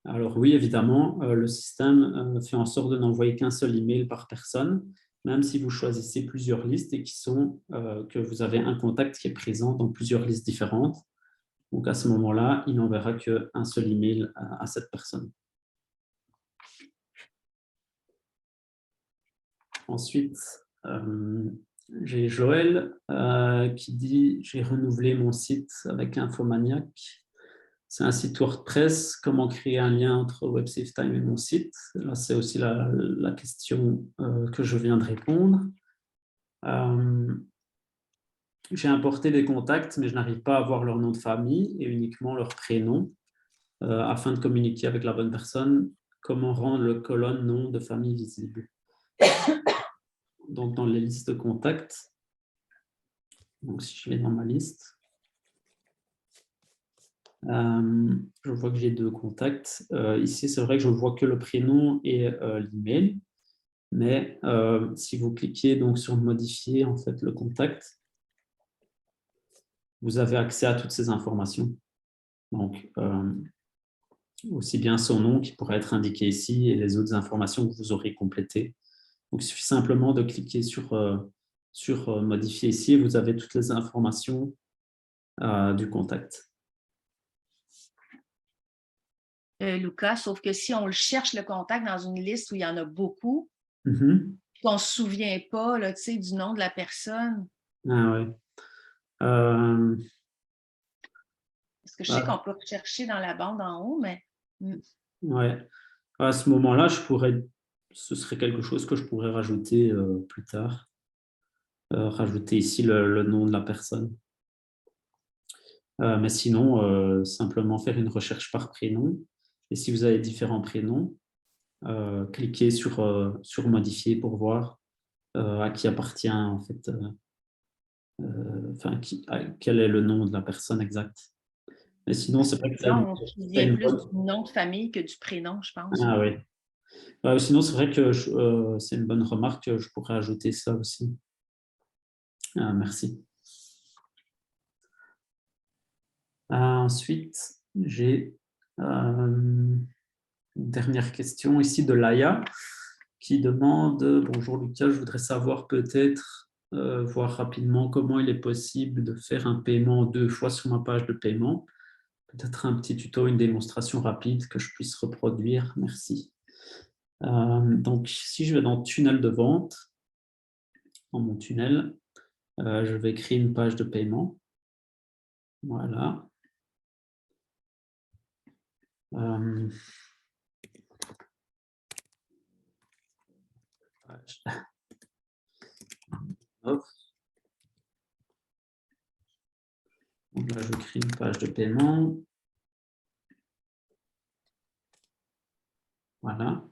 Alors oui, évidemment, le système fait en sorte de n'envoyer qu'un seul email par personne, même si vous choisissez plusieurs listes et que vous avez un contact qui est présent dans plusieurs listes différentes. Donc à ce moment-là, il n'enverra qu'un seul email à cette personne. Ensuite, j'ai Joël qui dit « J'ai renouvelé mon site avec Infomaniac. C'est un site WordPress. Comment créer un lien entre WebSaveTime et mon site ?» Là, c'est aussi la question que je viens de répondre. J'ai importé des contacts, mais je n'arrive pas à avoir leur nom de famille et uniquement leur prénom. Afin de communiquer avec la bonne personne, comment rendre le colonne nom de famille visible? Donc, dans les listes de contacts, donc si je vais dans ma liste, je vois que j'ai deux contacts. Ici, c'est vrai que je ne vois que le prénom et l'email, mais si vous cliquez donc, sur modifier en fait, le contact, vous avez accès à toutes ces informations. Donc, aussi bien son nom qui pourrait être indiqué ici et les autres informations que vous aurez complétées. Donc, il suffit simplement de cliquer sur modifier ici et vous avez toutes les informations du contact. Lucas, sauf que si on le cherche le contact dans une liste où il y en a beaucoup, qu'on ne se souvient pas là, du nom de la personne. Ah ouais. Parce que je sais qu'on peut rechercher dans la bande en haut, mais... Ouais. À ce moment-là, ce serait quelque chose que je pourrais rajouter plus tard. Rajouter ici le nom de la personne. Mais sinon, simplement faire une recherche par prénom. Et si vous avez différents prénoms, cliquez sur modifier pour voir à qui appartient en fait, quel est le nom de la personne exacte. Mais sinon, c'est pas que on se souvient plus du nom de famille que du prénom, je pense. Ah oui. Sinon, c'est vrai que c'est une bonne remarque, je pourrais ajouter ça aussi. Merci. Ensuite, j'ai une dernière question ici de Laïa qui demande « Bonjour Lucas, je voudrais savoir peut-être, voir rapidement comment il est possible de faire un paiement 2 fois sur ma page de paiement. Peut-être un petit tuto, une démonstration rapide que je puisse reproduire. Merci. » Donc, si je vais dans tunnel de vente, dans mon tunnel, je vais créer une page de paiement. Voilà. Hop. Donc là, je crée une page de paiement. Voilà.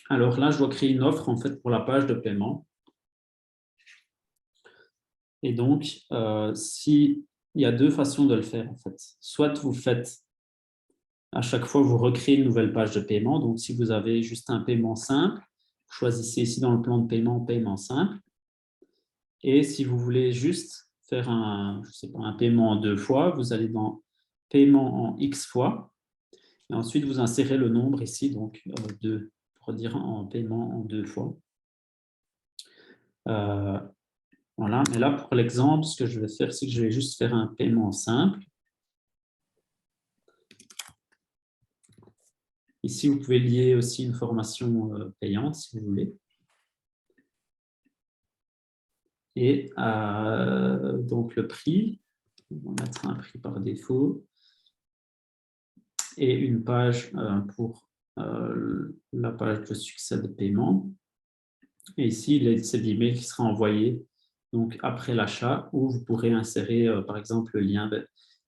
Alors là, je dois créer une offre en fait pour la page de paiement. Et donc, il y a deux façons de le faire en fait. Soit vous faites à chaque fois, vous recréez une nouvelle page de paiement. Donc, si vous avez juste un paiement simple, choisissez ici dans le plan de paiement, paiement simple. Et si vous voulez juste faire un paiement en 2 fois, vous allez dans paiement en X fois. Et ensuite, vous insérez le nombre ici, donc 2, pour dire en paiement en 2 fois. Voilà, mais là, pour l'exemple, ce que je vais faire, c'est que je vais juste faire un paiement simple. Ici, vous pouvez lier aussi une formation payante, si vous voulez. Et donc, le prix, on va mettre un prix par défaut. Et une page pour la page de succès de paiement. Et ici, c'est l'email qui sera envoyé donc, après l'achat, où vous pourrez insérer, par exemple, le lien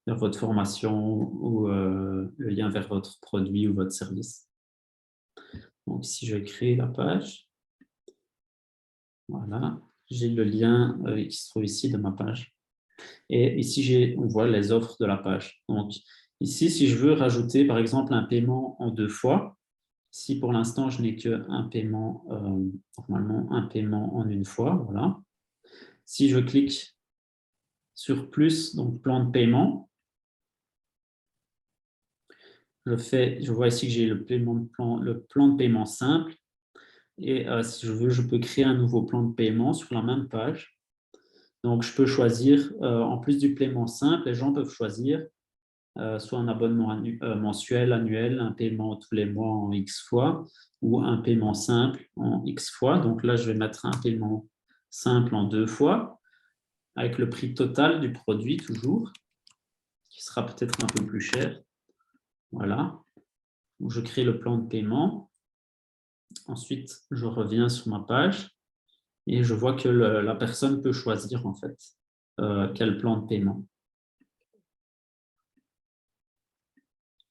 vers votre formation ou le lien vers votre produit ou votre service. Donc, ici, je vais créer la page. Voilà, j'ai le lien qui se trouve ici de ma page. Et ici, on voit les offres de la page. Donc, ici, si je veux rajouter, par exemple, un paiement en 2 fois, si pour l'instant, je n'ai qu'un paiement, normalement, un paiement en 1 fois, voilà. Si je clique sur plus, donc plan de paiement, je vois ici que j'ai le plan de paiement simple. Et si je veux, je peux créer un nouveau plan de paiement sur la même page. Donc, je peux choisir, en plus du paiement simple, les gens peuvent choisir soit un abonnement mensuel, annuel, un paiement tous les mois en X fois ou un paiement simple en X fois. Donc là, je vais mettre un paiement simple en 2 fois avec le prix total du produit toujours, qui sera peut-être un peu plus cher. Voilà. Donc, je crée le plan de paiement. Ensuite, je reviens sur ma page et je vois que la personne peut choisir en fait quel plan de paiement.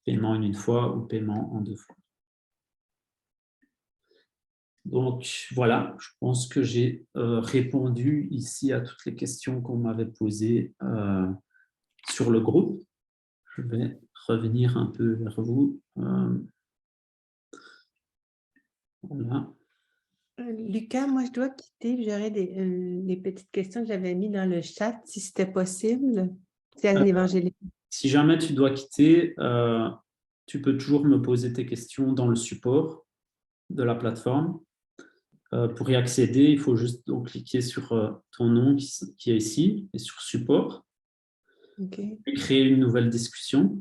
Paiement en 1 fois ou paiement en 2 fois. Donc voilà, je pense que j'ai répondu ici à toutes les questions qu'on m'avait posées sur le groupe. Je vais revenir un peu vers vous. Voilà. Lucas, moi, je dois quitter. J'aurais des petites questions que j'avais mises dans le chat, si c'était possible. C'est un évangéliste. Si jamais tu dois quitter, tu peux toujours me poser tes questions dans le support de la plateforme. Pour y accéder, il faut juste donc cliquer sur ton nom qui est ici et sur support. Okay. Et créer une nouvelle discussion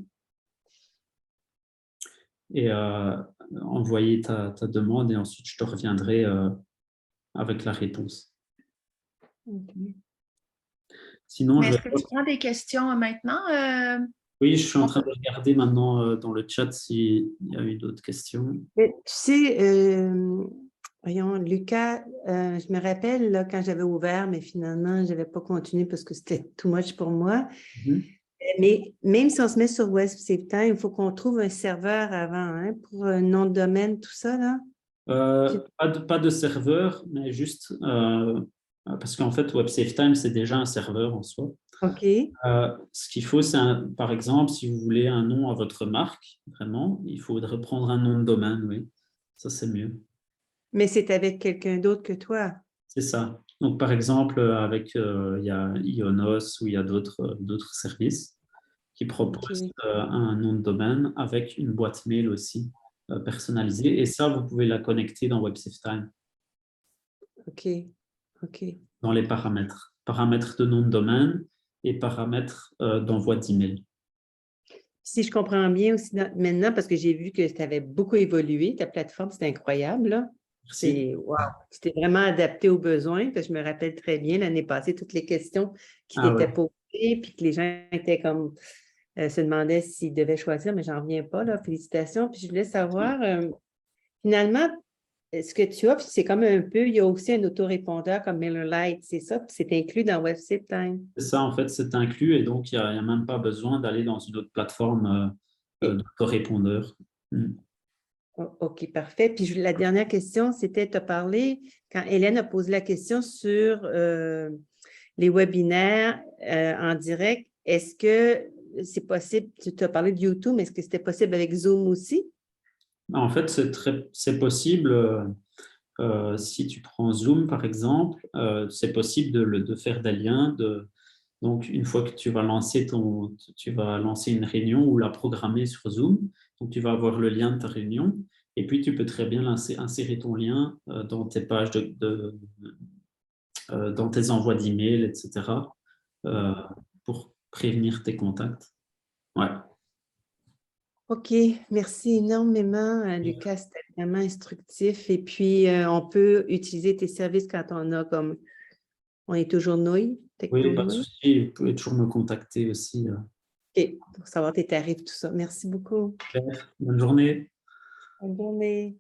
et envoyer ta demande et ensuite je te reviendrai avec la réponse. Okay. Sinon, Mais est-ce que tu prends des questions maintenant? Oui, je suis en train de regarder maintenant dans le chat s'il y a eu d'autres questions. Mais, tu sais, voyons, Lucas, je me rappelle là, quand j'avais ouvert, mais finalement, je n'avais pas continué parce que c'était too much pour moi. Mais même si on se met sur WebSafeTime, il faut qu'on trouve un serveur avant, hein, pour un nom de domaine, tout ça, là? Pas de serveur, mais juste parce qu'en fait, WebSafeTime, c'est déjà un serveur en soi. OK. Ce qu'il faut, c'est, par exemple, si vous voulez un nom à votre marque, vraiment, il faudrait prendre un nom de domaine, oui. Ça, c'est mieux. Mais c'est avec quelqu'un d'autre que toi? C'est ça. Donc, par exemple, avec il y a Ionos ou il y a d'autres services qui proposent un nom de domaine avec une boîte mail aussi personnalisée. Et ça, vous pouvez la connecter dans WebSafeTime. OK. OK. Dans les paramètres. Paramètres de nom de domaine et paramètres d'envoi d'email. Si je comprends bien aussi maintenant, parce que j'ai vu que tu avais beaucoup évolué, ta plateforme, c'est incroyable, là. C'est wow. C'était vraiment adapté aux besoins. Parce que je me rappelle très bien l'année passée, toutes les questions qui t'étaient posées, puis que les gens étaient comme se demandaient s'ils devaient choisir, mais j'en reviens pas, là. Félicitations. Puis je voulais savoir, finalement, ce que tu offres, c'est comme un peu, il y a aussi un autorépondeur comme MailerLite, c'est ça? Puis c'est inclus dans WebSafeTime. C'est ça, en fait, c'est inclus et donc il n'y a même pas besoin d'aller dans une autre plateforme d'autorépondeur. OK, parfait. Puis la dernière question, c'était, tu as parlé, quand Hélène a posé la question sur les webinaires en direct, est-ce que c'est possible, tu as parlé de YouTube, mais est-ce que c'était possible avec Zoom aussi? En fait, c'est possible. si tu prends Zoom, par exemple, c'est possible de faire des liens. Donc, une fois que tu vas lancer une réunion ou la programmer sur Zoom, donc tu vas avoir le lien de ta réunion. Et puis, tu peux très bien insérer ton lien dans tes pages dans tes envois d'emails, etc., pour prévenir tes contacts. Ouais. OK, merci énormément, Lucas. C'était vraiment instructif. Et puis, on peut utiliser tes services quand on est toujours nouilles, Oui, pas de techno-nouilles. souci. Vous pouvez toujours me contacter aussi. OK, pour savoir tes tarifs, tout ça. Merci beaucoup. Claire. Bonne journée. Bonne journée.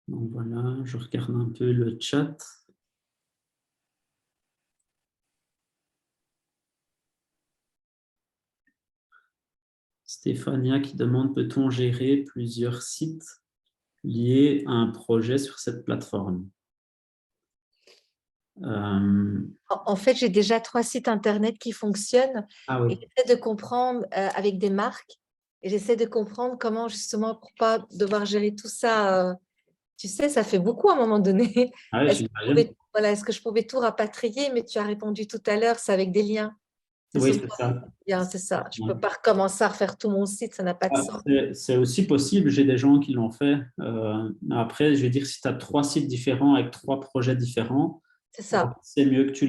Donc voilà, je regarde un peu le chat. Stéphania qui demande, peut-on gérer plusieurs sites liés à un projet sur cette plateforme? En fait, j'ai déjà 3 sites internet qui fonctionnent Ah oui. et j'essaie de comprendre avec des marques et j'essaie de comprendre comment justement pour pas devoir gérer tout ça. Tu sais, ça fait beaucoup à un moment donné. Ah ouais, j'imagine. Est-ce que je pouvais tout rapatrier? Mais tu as répondu tout à l'heure, c'est avec des liens. Oui, Ce c'est sont ça. des liens, c'est ça. Je ne peux pas recommencer à refaire tout mon site, ça n'a pas de sens. C'est aussi possible, j'ai des gens qui l'ont fait. Après, je vais dire, si tu as 3 sites différents avec 3 projets différents, C'est ça. c'est mieux que tu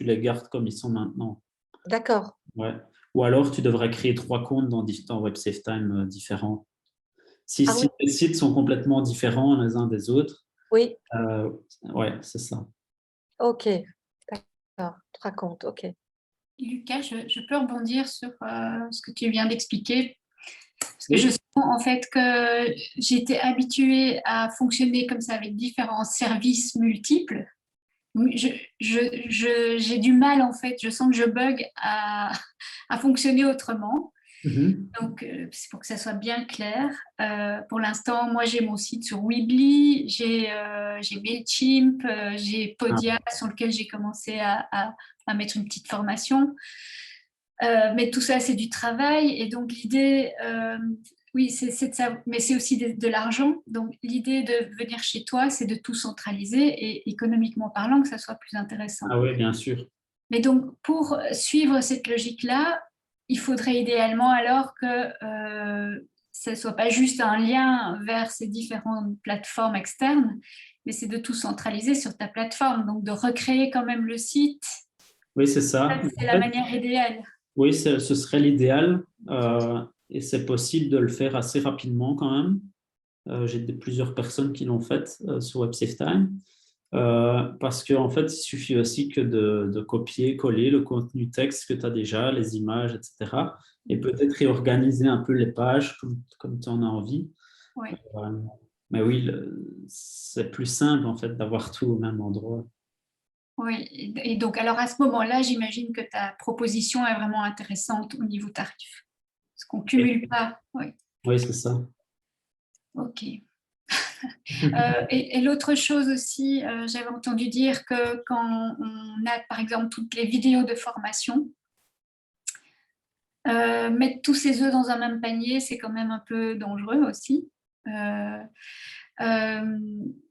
les gardes comme ils sont maintenant. D'accord. Ouais. Ou alors, tu devrais créer 3 comptes dans WebSaveTime différents. Si Ah oui, les sites sont complètement différents les uns des autres, oui, ouais, c'est ça. ok. D'accord. 3 comptes, ok. Lucas, je peux rebondir sur ce que tu viens d'expliquer. Parce que Oui. je sens en fait que j'étais habituée à fonctionner comme ça avec différents services multiples. J'ai du mal en fait, je sens que je bug à fonctionner autrement. Mhm. Donc, c'est pour que ça soit bien clair. Pour l'instant, moi, j'ai mon site sur Weebly, j'ai Mailchimp, j'ai Podia sur lequel j'ai commencé à mettre une petite formation. Mais tout ça, c'est du travail. Et donc, l'idée, oui, c'est de ça, mais c'est aussi de l'argent. Donc, l'idée de venir chez toi, c'est de tout centraliser et économiquement parlant, que ça soit plus intéressant. Ah oui, bien sûr. Mais donc, pour suivre cette logique-là, il faudrait idéalement alors que ce ne soit pas juste un lien vers ces différentes plateformes externes, mais c'est de tout centraliser sur ta plateforme, donc de recréer quand même le site. Oui, c'est ça. C'est la manière idéale. Oui, ce serait l'idéal et c'est possible de le faire assez rapidement quand même. J'ai plusieurs personnes qui l'ont fait sur WebSaveTime parce qu'en fait, il suffit aussi que de copier, coller le contenu texte que tu as déjà, les images, etc. Et peut-être réorganiser un peu les pages comme tu en as envie. Oui. Mais oui, c'est plus simple en fait d'avoir tout au même endroit. Oui, et donc alors à ce moment-là, j'imagine que ta proposition est vraiment intéressante au niveau tarif. Parce qu'on ne cumule pas. Oui, Oui, c'est ça. ok. Et l'autre chose aussi, j'avais entendu dire que quand on a par exemple toutes les vidéos de formation, mettre tous ses œufs dans un même panier, c'est quand même un peu dangereux aussi.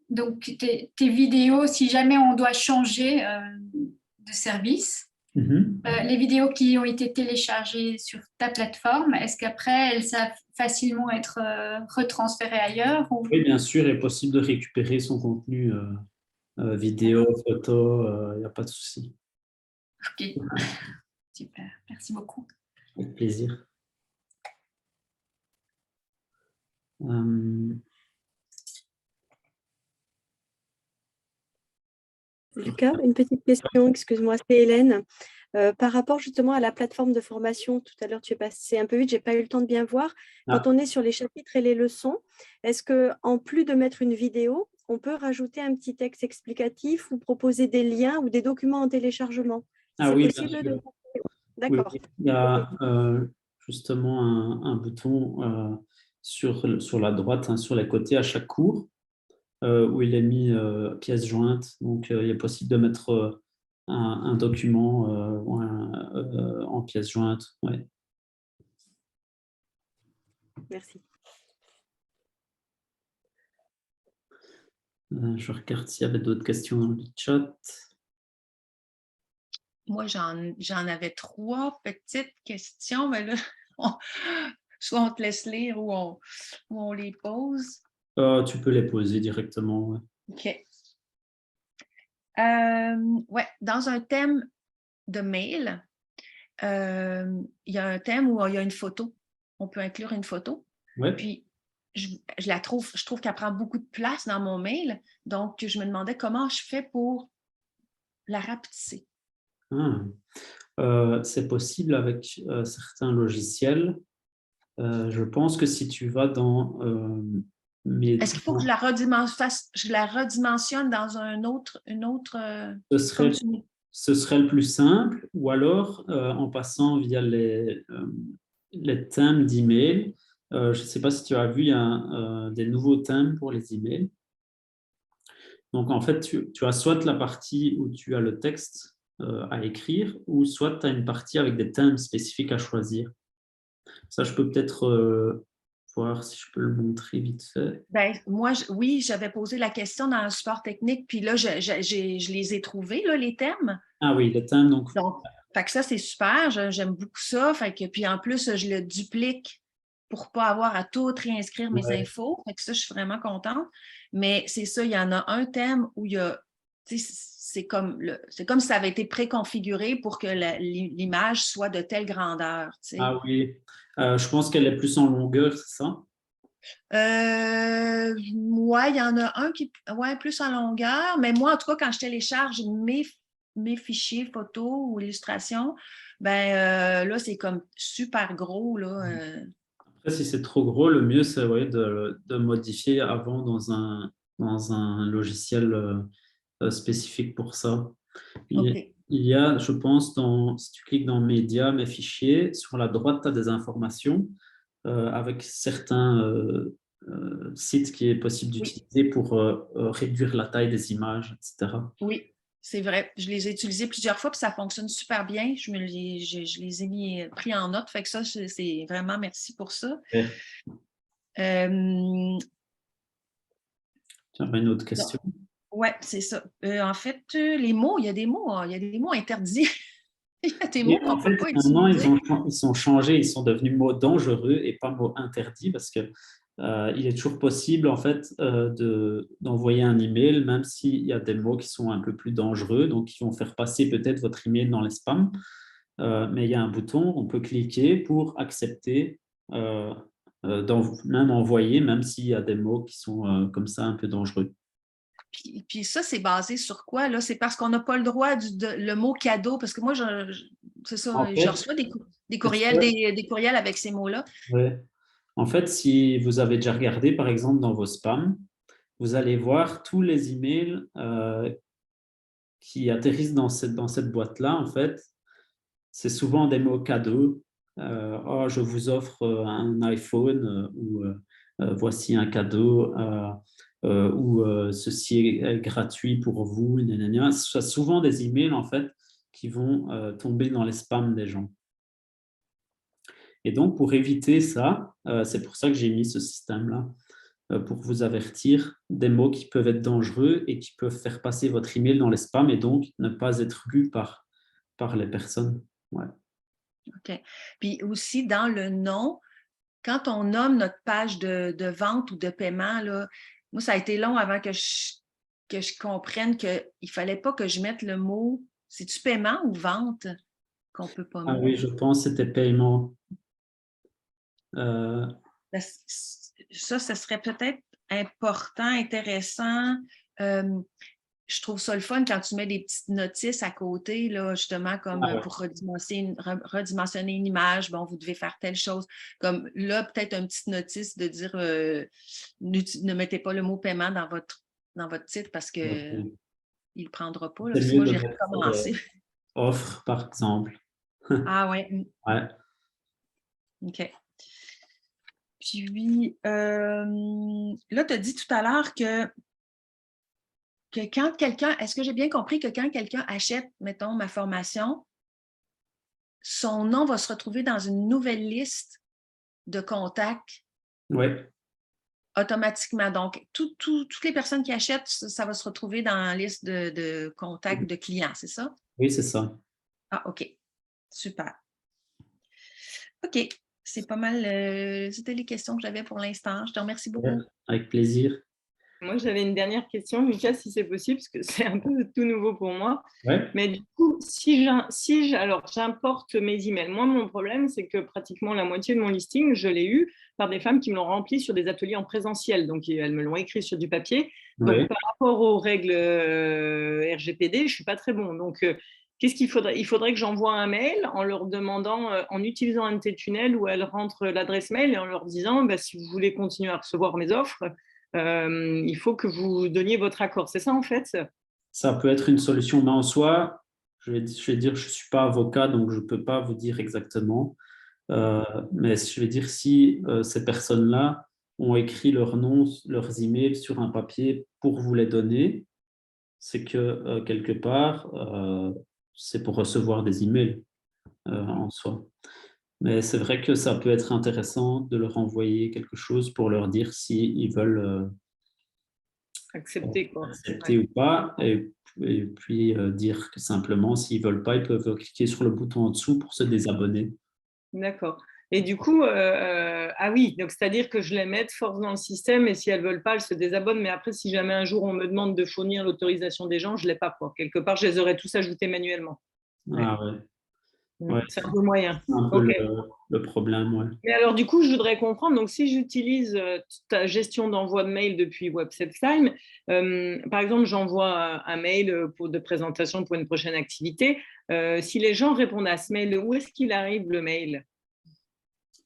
Donc tes vidéos, si jamais on doit changer de service, les vidéos qui ont été téléchargées sur ta plateforme, est-ce qu'après elles savent facilement être retransférées ailleurs ou... Oui, bien sûr, il est possible de récupérer son contenu vidéo, photo, il n'y a pas de souci. Ok, super, merci beaucoup. Avec plaisir. Lucas, une petite question, excuse-moi, c'est Hélène. Par rapport justement à la plateforme de formation, tout à l'heure tu es passé un peu vite, je n'ai pas eu le temps de bien voir. Quand on est sur les chapitres et les leçons, est-ce qu'en plus de mettre une vidéo, on peut rajouter un petit texte explicatif ou proposer des liens ou des documents en téléchargement? Ah c'est oui, possible bien sûr. de... D'accord. Oui, il y a justement un bouton sur la droite, hein, sur les côtés à chaque cours, où il est mis pièce jointe. Donc, il est possible de mettre un document en pièce jointe. Ouais. Merci. Je regarde s'il y avait d'autres questions dans le chat. Moi, j'en avais 3 petites questions, mais là, soit on te laisse lire ou on les pose. Tu peux les poser directement. Ouais. OK. Ouais, dans un thème de mail, il y a un thème où il y a une photo. On peut inclure une photo. Ouais. Puis, je trouve qu'elle prend beaucoup de place dans mon mail. Donc, je me demandais comment je fais pour la rapetisser. C'est possible avec certains logiciels. Je pense que si tu vas dans Est-ce qu'il faut que je la redimensionne dans une autre ce serait le plus simple, ou alors en passant via les thèmes d'email. Je ne sais pas si tu as vu, il y a des nouveaux thèmes pour les emails. Donc, en fait, tu as soit la partie où tu as le texte à écrire, ou soit tu as une partie avec des thèmes spécifiques à choisir. Ça, je peux peut-être voir si je peux le montrer vite fait. Ben, moi, oui, j'avais posé la question dans le support technique, puis là, je les ai trouvés, là, les thèmes. Ah oui, les thèmes, donc. Fait que ça, c'est super. J'aime beaucoup ça. Fait que, puis en plus, je le duplique pour ne pas avoir à tout réinscrire mes infos. Fait que ça, je suis vraiment contente. Mais c'est ça, il y en a un thème où il y a, c'est comme si ça avait été préconfiguré pour que l'image soit de telle grandeur. T'sais. Ah oui, je pense qu'elle est plus en longueur, c'est ça? Ouais, il y en a un qui est plus en longueur. Mais moi, en tout cas, quand je télécharge mes fichiers photos ou illustrations, ben là, c'est comme super gros. Là, Après, si c'est trop gros, le mieux, c'est de modifier avant dans un logiciel spécifique pour ça. Okay. Il y a, je pense, si tu cliques dans Médias, mes fichiers, sur la droite, tu as des informations avec certains sites qui est possible d'utiliser pour réduire la taille des images, etc. Oui, c'est vrai. Je les ai utilisés plusieurs fois, puis ça fonctionne super bien. Je les ai pris en note. Fait que ça, c'est vraiment merci pour ça. Ouais. Tu as une autre question? Oui, c'est ça. En fait, les mots, il y a des mots interdits. Il y a des mots qu'on ne peut pas utiliser. Maintenant, ils sont changés, ils sont devenus mots dangereux et pas mots interdits parce que il est toujours possible en fait d'envoyer un email, même s'il y a des mots qui sont un peu plus dangereux, donc qui vont faire passer peut-être votre email dans les spams. Mais il y a un bouton, on peut cliquer pour accepter, même envoyer, même s'il y a des mots qui sont comme ça un peu dangereux. Puis ça, c'est basé sur quoi? Là? C'est parce qu'on n'a pas le droit le mot cadeau, parce que moi, c'est ça, en fait, je reçois des courriels, des courriels avec ces mots-là. Ouais. En fait, si vous avez déjà regardé, par exemple, dans vos spams, vous allez voir tous les emails qui atterrissent dans cette boîte-là. En fait, c'est souvent des mots cadeaux. Oh, je vous offre un iPhone ou voici un cadeau. Ou ceci est gratuit pour vous. C'est souvent des emails en fait qui vont tomber dans les spams des gens. Et donc, pour éviter ça, c'est pour ça que j'ai mis ce système-là, pour vous avertir des mots qui peuvent être dangereux et qui peuvent faire passer votre email dans les spams et donc ne pas être lus par les personnes. Ouais. OK. Puis aussi, dans le nom, quand on nomme notre page de vente ou de paiement, là, moi, ça a été long avant que je comprenne qu'il ne fallait pas que je mette le mot, c'est-tu paiement ou vente qu'on ne peut pas mettre? Ah oui, je pense que c'était paiement. Ça serait peut-être important, intéressant. Je trouve ça le fun quand tu mets des petites notices à côté, là, justement, comme pour redimensionner une image. Bon, vous devez faire telle chose. Comme là, peut-être une petite notice de dire ne mettez pas le mot paiement dans votre titre parce qu'il ne le prendra pas. Là, parce que moi, j'ai recommencé. Offre, par exemple. Ah ouais. Ouais. OK. Puis, là, tu as dit tout à l'heure que quand quelqu'un, est-ce que j'ai bien compris que quand quelqu'un achète, mettons, ma formation, son nom va se retrouver dans une nouvelle liste de contacts? Oui. automatiquement. Donc, toutes les personnes qui achètent, ça va se retrouver dans la liste de contacts de clients, c'est ça? Oui, c'est ça. Ah, OK. Super. OK. C'est pas mal, c'était les questions que j'avais pour l'instant. Je te remercie beaucoup. Avec plaisir. Moi, j'avais une dernière question, Lucas, si c'est possible, parce que c'est un peu tout nouveau pour moi. Ouais. Mais du coup, alors j'importe mes emails. Moi, mon problème, c'est que pratiquement la moitié de mon listing, je l'ai eu par des femmes qui me l'ont rempli sur des ateliers en présentiel. Donc, elles me l'ont écrit sur du papier. Donc, Ouais. par rapport aux règles RGPD, je ne suis pas très bon. Donc, qu'est-ce qu'il faudrait? Il faudrait que j'envoie un mail en leur demandant, en utilisant un de tes tunnels où elles rentrent l'adresse mail et en leur disant, si vous voulez continuer à recevoir mes offres, il faut que vous donniez votre accord. C'est ça, en fait? Ça peut être une solution, mais en soi, je vais dire, je ne suis pas avocat, donc je ne peux pas vous dire exactement. Mais je vais dire, si ces personnes-là ont écrit leur nom, leurs emails sur un papier pour vous les donner, c'est que quelque part, c'est pour recevoir des emails en soi. Mais c'est vrai que ça peut être intéressant de leur envoyer quelque chose pour leur dire s'ils veulent Accepter, quoi. accepter ou pas, et puis dire que simplement, s'ils ne veulent pas, ils peuvent cliquer sur le bouton en dessous pour se désabonner. D'accord. Et du coup, ah oui, donc c'est-à-dire que je les mette force dans le système et si elles ne veulent pas, elles se désabonnent. Mais après, si jamais un jour on me demande de fournir l'autorisation des gens, je ne l'ai pas, quoi. Quelque part, je les aurais tous ajoutés manuellement. Ah ouais. Ouais. C'est un peu moyen. C'est un peu Ok. le problème, ouais. Mais alors, du coup, je voudrais comprendre, donc si j'utilise ta gestion d'envoi de mail depuis WebSafeTime, par exemple, j'envoie un mail de présentation pour une prochaine activité. Si les gens répondent à ce mail, où est-ce qu'il arrive le mail?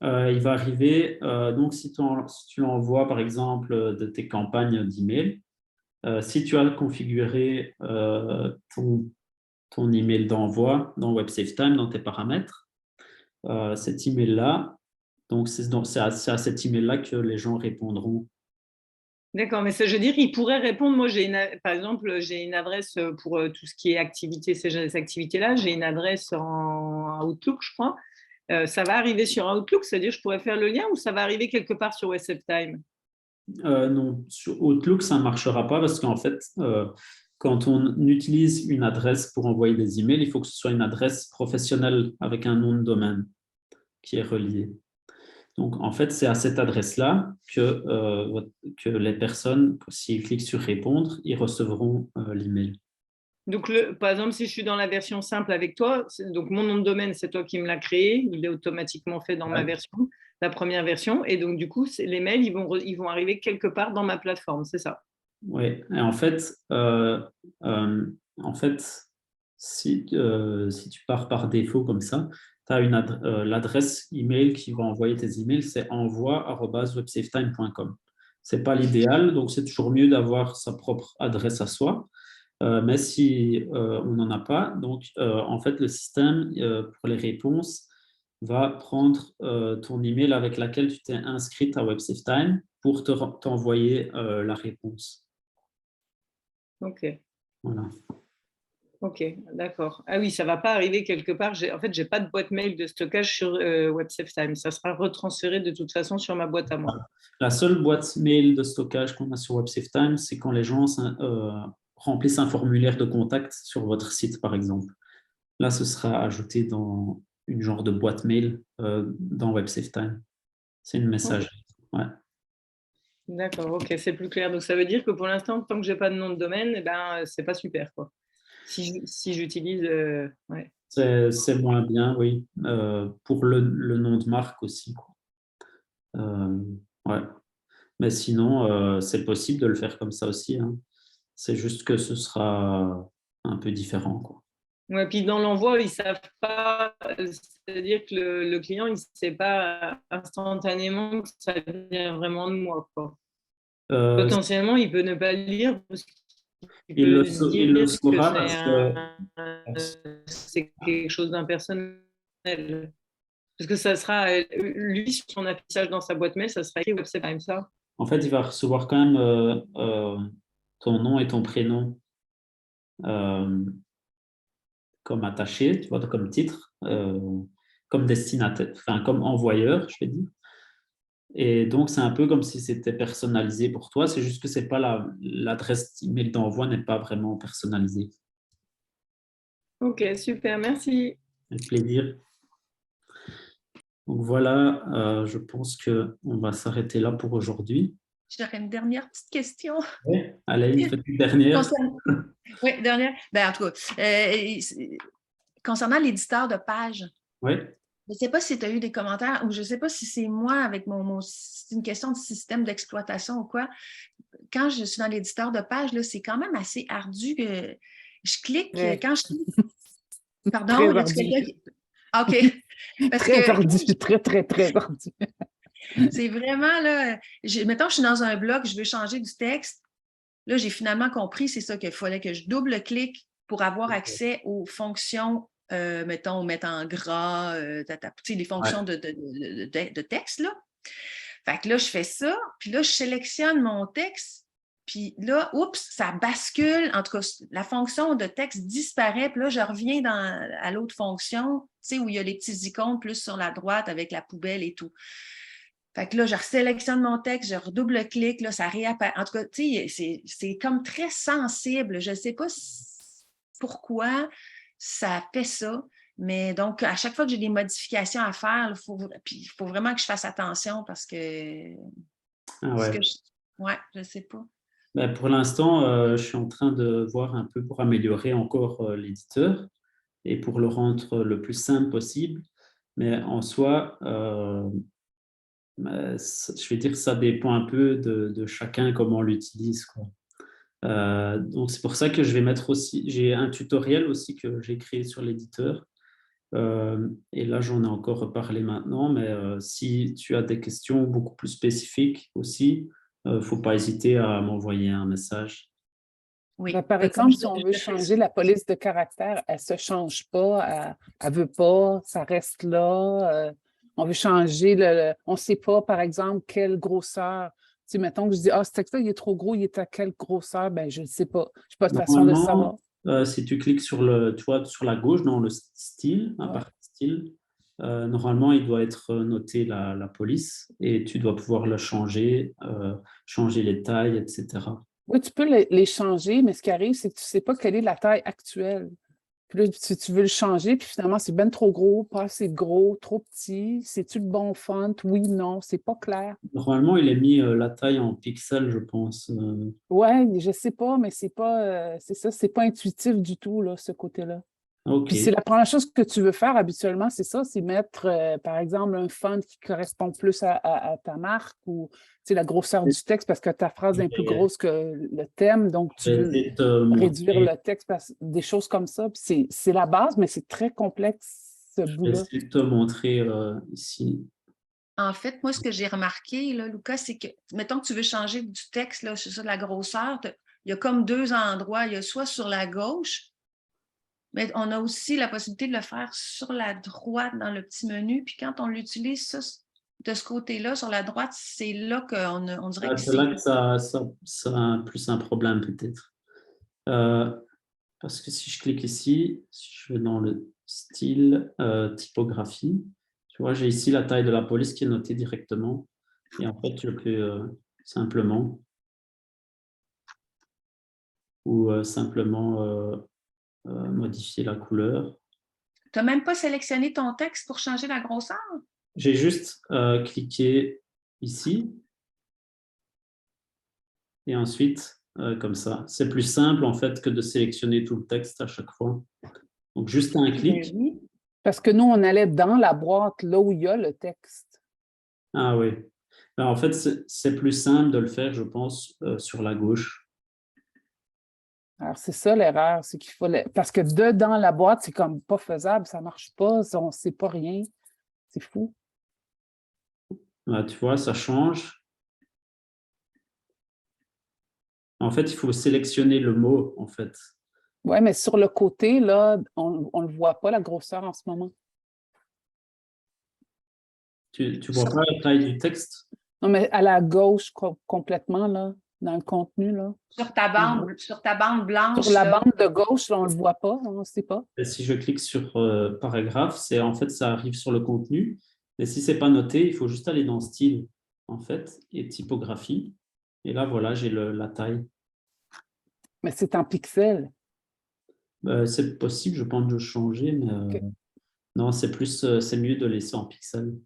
Il va arriver, donc si tu l'envoies par exemple de tes campagnes d'email, si tu as configuré ton email d'envoi dans WebSafeTime, dans tes paramètres, cet email-là, donc c'est à cet email-là que les gens répondront. D'accord, mais ça, je veux dire, il pourrait répondre. Moi, par exemple, j'ai une adresse pour tout ce qui est activité, ces activités-là. J'ai une adresse en Outlook, je crois. Ça va arriver sur Outlook, c'est-à-dire je pourrais faire le lien ou ça va arriver quelque part sur WebSafeTime? Non, sur Outlook, ça ne marchera pas parce qu'en fait, quand on utilise une adresse pour envoyer des emails, il faut que ce soit une adresse professionnelle avec un nom de domaine qui est relié. Donc, en fait, c'est à cette adresse-là que les personnes, s'ils cliquent sur répondre, ils recevront l'email. Donc, par exemple, si je suis dans la version simple avec toi, donc mon nom de domaine, c'est toi qui me l'as créé, il est automatiquement fait dans ma version, la première version, et donc du coup, les mails, ils vont arriver quelque part dans ma plateforme, c'est ça? Oui, et en fait, si tu pars par défaut comme ça, tu as l'adresse email qui va envoyer tes emails, c'est envoi@websafetime.com. Ce n'est pas l'idéal, donc c'est toujours mieux d'avoir sa propre adresse à soi. Mais si on n'en a pas, donc en fait, le système pour les réponses va prendre ton email avec laquelle tu t'es inscrite à WebSafeTime pour t'envoyer la réponse. Ok. Voilà. Ok, d'accord. Ah oui, ça ne va pas arriver quelque part. En fait, je n'ai pas de boîte mail de stockage sur WebSafeTime. Ça sera retransféré de toute façon sur ma boîte à moi. La seule boîte mail de stockage qu'on a sur WebSafeTime, c'est quand les gens remplissent un formulaire de contact sur votre site, par exemple. Là, ce sera ajouté dans une genre de boîte mail dans WebSafeTime. C'est une messagerie. Ouais. D'accord, ok, c'est plus clair. Donc, ça veut dire que pour l'instant, tant que je n'ai pas de nom de domaine, eh ben, ce n'est pas super, quoi. Si j'utilise… ouais. C'est moins bien, oui. Pour le nom de marque aussi, quoi. Ouais. Mais sinon, c'est possible de le faire comme ça aussi, hein. C'est juste que ce sera un peu différent, quoi. Ouais, puis dans l'envoi, ils ne savent pas, c'est-à-dire que le client, il ne sait pas instantanément que ça vient vraiment de moi, quoi. Potentiellement, il peut ne pas le lire parce qu'il il peut le se dire le que saura parce que c'est quelque chose d'impersonnel. Parce que ça sera, lui, sur son affichage dans sa boîte mail, ça sera écrit WebSafeTime, ça. en fait, il va recevoir quand même ton nom et ton prénom comme attaché, tu vois, comme titre, comme destinataire, enfin comme envoyeur, je vais dire. Et donc, c'est un peu comme si c'était personnalisé pour toi. C'est juste que c'est pas l'adresse email d'envoi n'est pas vraiment personnalisée. Ok, super, merci. Avec plaisir. Donc voilà, je pense qu'on va s'arrêter là pour aujourd'hui. J'aurais une dernière petite question. Oui, allez, une petite dernière. Oui, dernière. Ben, en tout cas, concernant l'éditeur de page, Oui. je ne sais pas si tu as eu des commentaires ou je ne sais pas si c'est moi avec c'est une question de système d'exploitation ou quoi. Quand je suis dans l'éditeur de page, là, c'est quand même assez ardu. Je clique, Ouais. quand je clique. Pardon, Très y a-tu ardu. quelqu'un qui- Ah, OK. Parce Très que ardu, très, très, très ardu. c'est vraiment là. Mettons, je suis dans un blog, je veux changer du texte. Là, j'ai finalement compris, c'est ça qu'il fallait que je double-clique pour avoir accès aux fonctions, mettons, mettre en gras, les fonctions de texte, là. Fait que là, je fais ça, puis là, je sélectionne mon texte, puis là, oups, ça bascule. En tout cas, la fonction de texte disparaît, puis là, je reviens à l'autre fonction, tu sais, où il y a les petits icônes plus sur la droite avec la poubelle et tout. Fait que là, je sélectionne mon texte, je redouble-clique, là, ça réapparaît. En tout cas, tu sais, c'est comme très sensible. Je ne sais pas pourquoi ça fait ça, mais donc, à chaque fois que j'ai des modifications à faire, il faut vraiment que je fasse attention parce que... Ah ouais. Ouais, je ne sais pas. Ben, pour l'instant, je suis en train de voir un peu pour améliorer encore l'éditeur et pour le rendre le plus simple possible. Mais en soi, je vais dire que ça dépend un peu de chacun, comment on l'utilise, quoi. Donc, c'est pour ça que je vais mettre aussi, j'ai un tutoriel aussi que j'ai créé sur l'éditeur. Et là, j'en ai encore reparlé maintenant, mais si tu as des questions beaucoup plus spécifiques aussi, il ne faut pas hésiter à m'envoyer un message. Oui. Ben, par exemple, si on veut changer la police de caractère, elle ne se change pas, elle ne veut pas, ça reste là. On veut changer on ne sait pas, par exemple, quelle grosseur. Tu sais, mettons que je dis, ce texte-là, il est trop gros, il est à quelle grosseur? Ben, je ne sais pas. Je n'ai pas de façon de savoir. Si tu cliques sur sur la gauche, dans le style, à partir style, normalement, il doit être noté la police et tu dois pouvoir le changer, changer les tailles, etc. Oui, tu peux les changer, mais ce qui arrive, c'est que tu ne sais pas quelle est la taille actuelle. Puis là, si tu veux le changer, puis finalement, c'est ben trop gros, pas assez gros, trop petit. C'est-tu le bon font? Oui, non, c'est pas clair. Normalement, il est mis la taille en pixels, je pense. Oui, je sais pas, mais c'est pas, c'est ça, c'est pas intuitif du tout, là, ce côté-là. OK. Puis c'est la première chose que tu veux faire habituellement, c'est ça, c'est mettre, par exemple, un font qui correspond plus à ta marque ou la grosseur du texte parce que ta phrase est plus grosse que le thème, donc tu veux réduire le texte, des choses comme ça. Puis c'est la base, mais c'est très complexe, ce bout-là. Je vais essayer de te montrer ici. En fait, moi, ce que j'ai remarqué, là, Lucas, c'est que, mettons que tu veux changer du texte, là, c'est ça, de la grosseur, il y a comme deux endroits. Il y a soit sur la gauche, mais on a aussi la possibilité de le faire sur la droite dans le petit menu. Puis quand on l'utilise, ça, de ce côté-là, sur la droite, c'est là qu'on dirait que c'est là que ça a plus un problème peut-être. Parce que si je clique ici, si je vais dans le style typographie, tu vois, j'ai ici la taille de la police qui est notée directement. Et en fait, je peux simplement ou simplement modifier la couleur. Tu n'as même pas sélectionné ton texte pour changer la grosseur? J'ai juste cliqué ici. Et ensuite, comme ça. C'est plus simple, en fait, que de sélectionner tout le texte à chaque fois. Donc, juste un clic. Oui, parce que nous, on allait dans la boîte, là où il y a le texte. Ah oui. Ben, en fait, c'est plus simple de le faire, je pense, sur la gauche. Alors, c'est ça l'erreur, c'est qu'il faut... Parce que dedans la boîte, c'est comme pas faisable, ça marche pas, on ne sait pas rien. C'est fou. Là, tu vois, ça change. En fait, il faut sélectionner le mot, en fait. Oui, mais sur le côté, là, on ne le voit pas, la grosseur en ce moment. Tu vois pas la taille du texte? Non, mais à la gauche, complètement, là, dans le contenu, là. Sur ta bande blanche. Sur la là. bande de gauche, là, on ne le voit pas, on ne sait pas. Et si je clique sur paragraphe, en fait, ça arrive sur le contenu. Mais si ce n'est pas noté, il faut juste aller dans style. en fait, et typographie. Et là, voilà, j'ai la taille. Mais c'est en pixels. C'est possible, je pense, de changer, mais Ok. non, c'est mieux de laisser en pixels.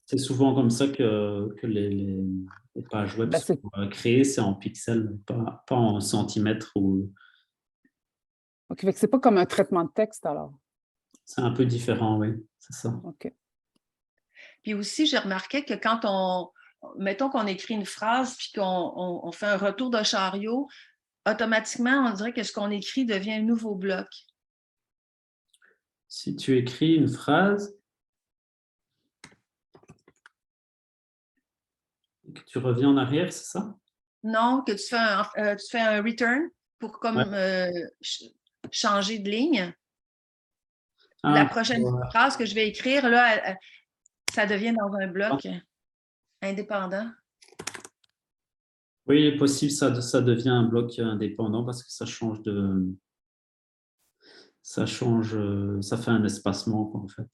C'est souvent comme ça que les pages web Ben, sont créées, c'est en pixels, pas en centimètres. OK, fait que c'est pas comme un traitement de texte alors. C'est un peu différent, oui, c'est ça. OK. Puis aussi, j'ai remarqué que quand mettons qu'on écrit une phrase puis qu'on fait un retour de chariot, automatiquement, on dirait que ce qu'on écrit devient un nouveau bloc. Si tu écris une phrase, et que tu reviens en arrière, c'est ça? Non, que tu fais un return pour comme changer de ligne. La prochaine phrase que je vais écrire, là, ça devient dans un bloc indépendant. Oui, il est possible, ça devient un bloc indépendant parce que ça change ça fait un espacement, quoi, en fait.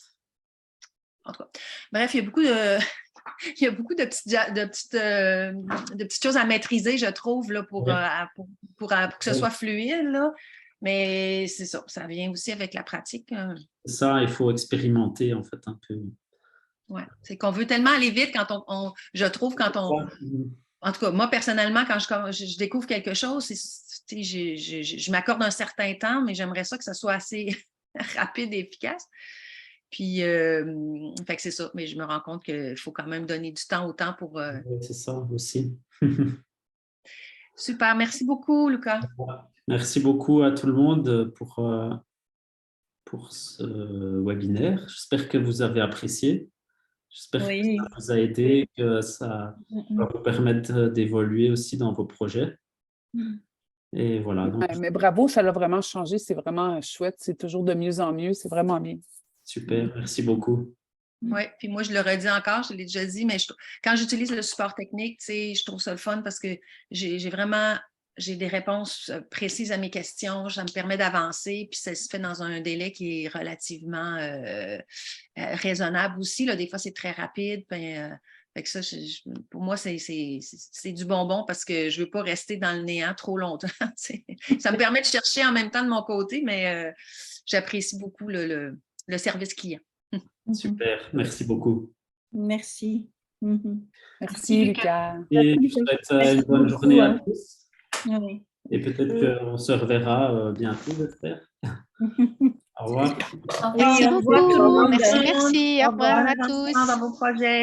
En tout cas, bref, il y a beaucoup de petites choses à maîtriser, je trouve, là, pour que ce soit fluide, là. Mais c'est ça, ça vient aussi avec la pratique. Ça, il faut expérimenter, en fait, un peu. Oui, c'est qu'on veut tellement aller vite quand je trouve, quand on... En tout cas, moi, personnellement, quand je découvre quelque chose, je m'accorde un certain temps, mais j'aimerais ça que ça soit assez rapide et efficace. Puis, fait que c'est ça. Mais je me rends compte qu'il faut quand même donner du temps au temps pour... Oui, c'est ça aussi. Super. Merci beaucoup, Lucas. Merci beaucoup à tout le monde pour ce webinaire. J'espère que vous avez apprécié. J'espère que ça vous a aidé, que ça va vous permettre d'évoluer aussi dans vos projets. Et voilà. Donc, mais bravo, ça l'a vraiment changé. C'est vraiment chouette. C'est toujours de mieux en mieux. C'est vraiment bien. Super, merci beaucoup. Oui, puis moi, je le redis encore, je l'ai déjà dit, mais quand j'utilise le support technique, je trouve ça le fun parce que j'ai des réponses précises à mes questions, ça me permet d'avancer, puis ça se fait dans un délai qui est relativement raisonnable aussi. Là. Des fois, c'est très rapide. Fait que ça, pour moi, c'est du bonbon parce que je ne veux pas rester dans le néant trop longtemps. Ça me permet de chercher en même temps de mon côté, mais j'apprécie beaucoup le service client. Super, merci beaucoup. Merci. Merci, Lucas. Et je vous souhaite une bonne journée à tous. Oui. Et peut-être qu'on se reverra bientôt, j'espère. Au revoir. Merci beaucoup. Au revoir. Merci. Merci. Au revoir à tous. Dans vos projets.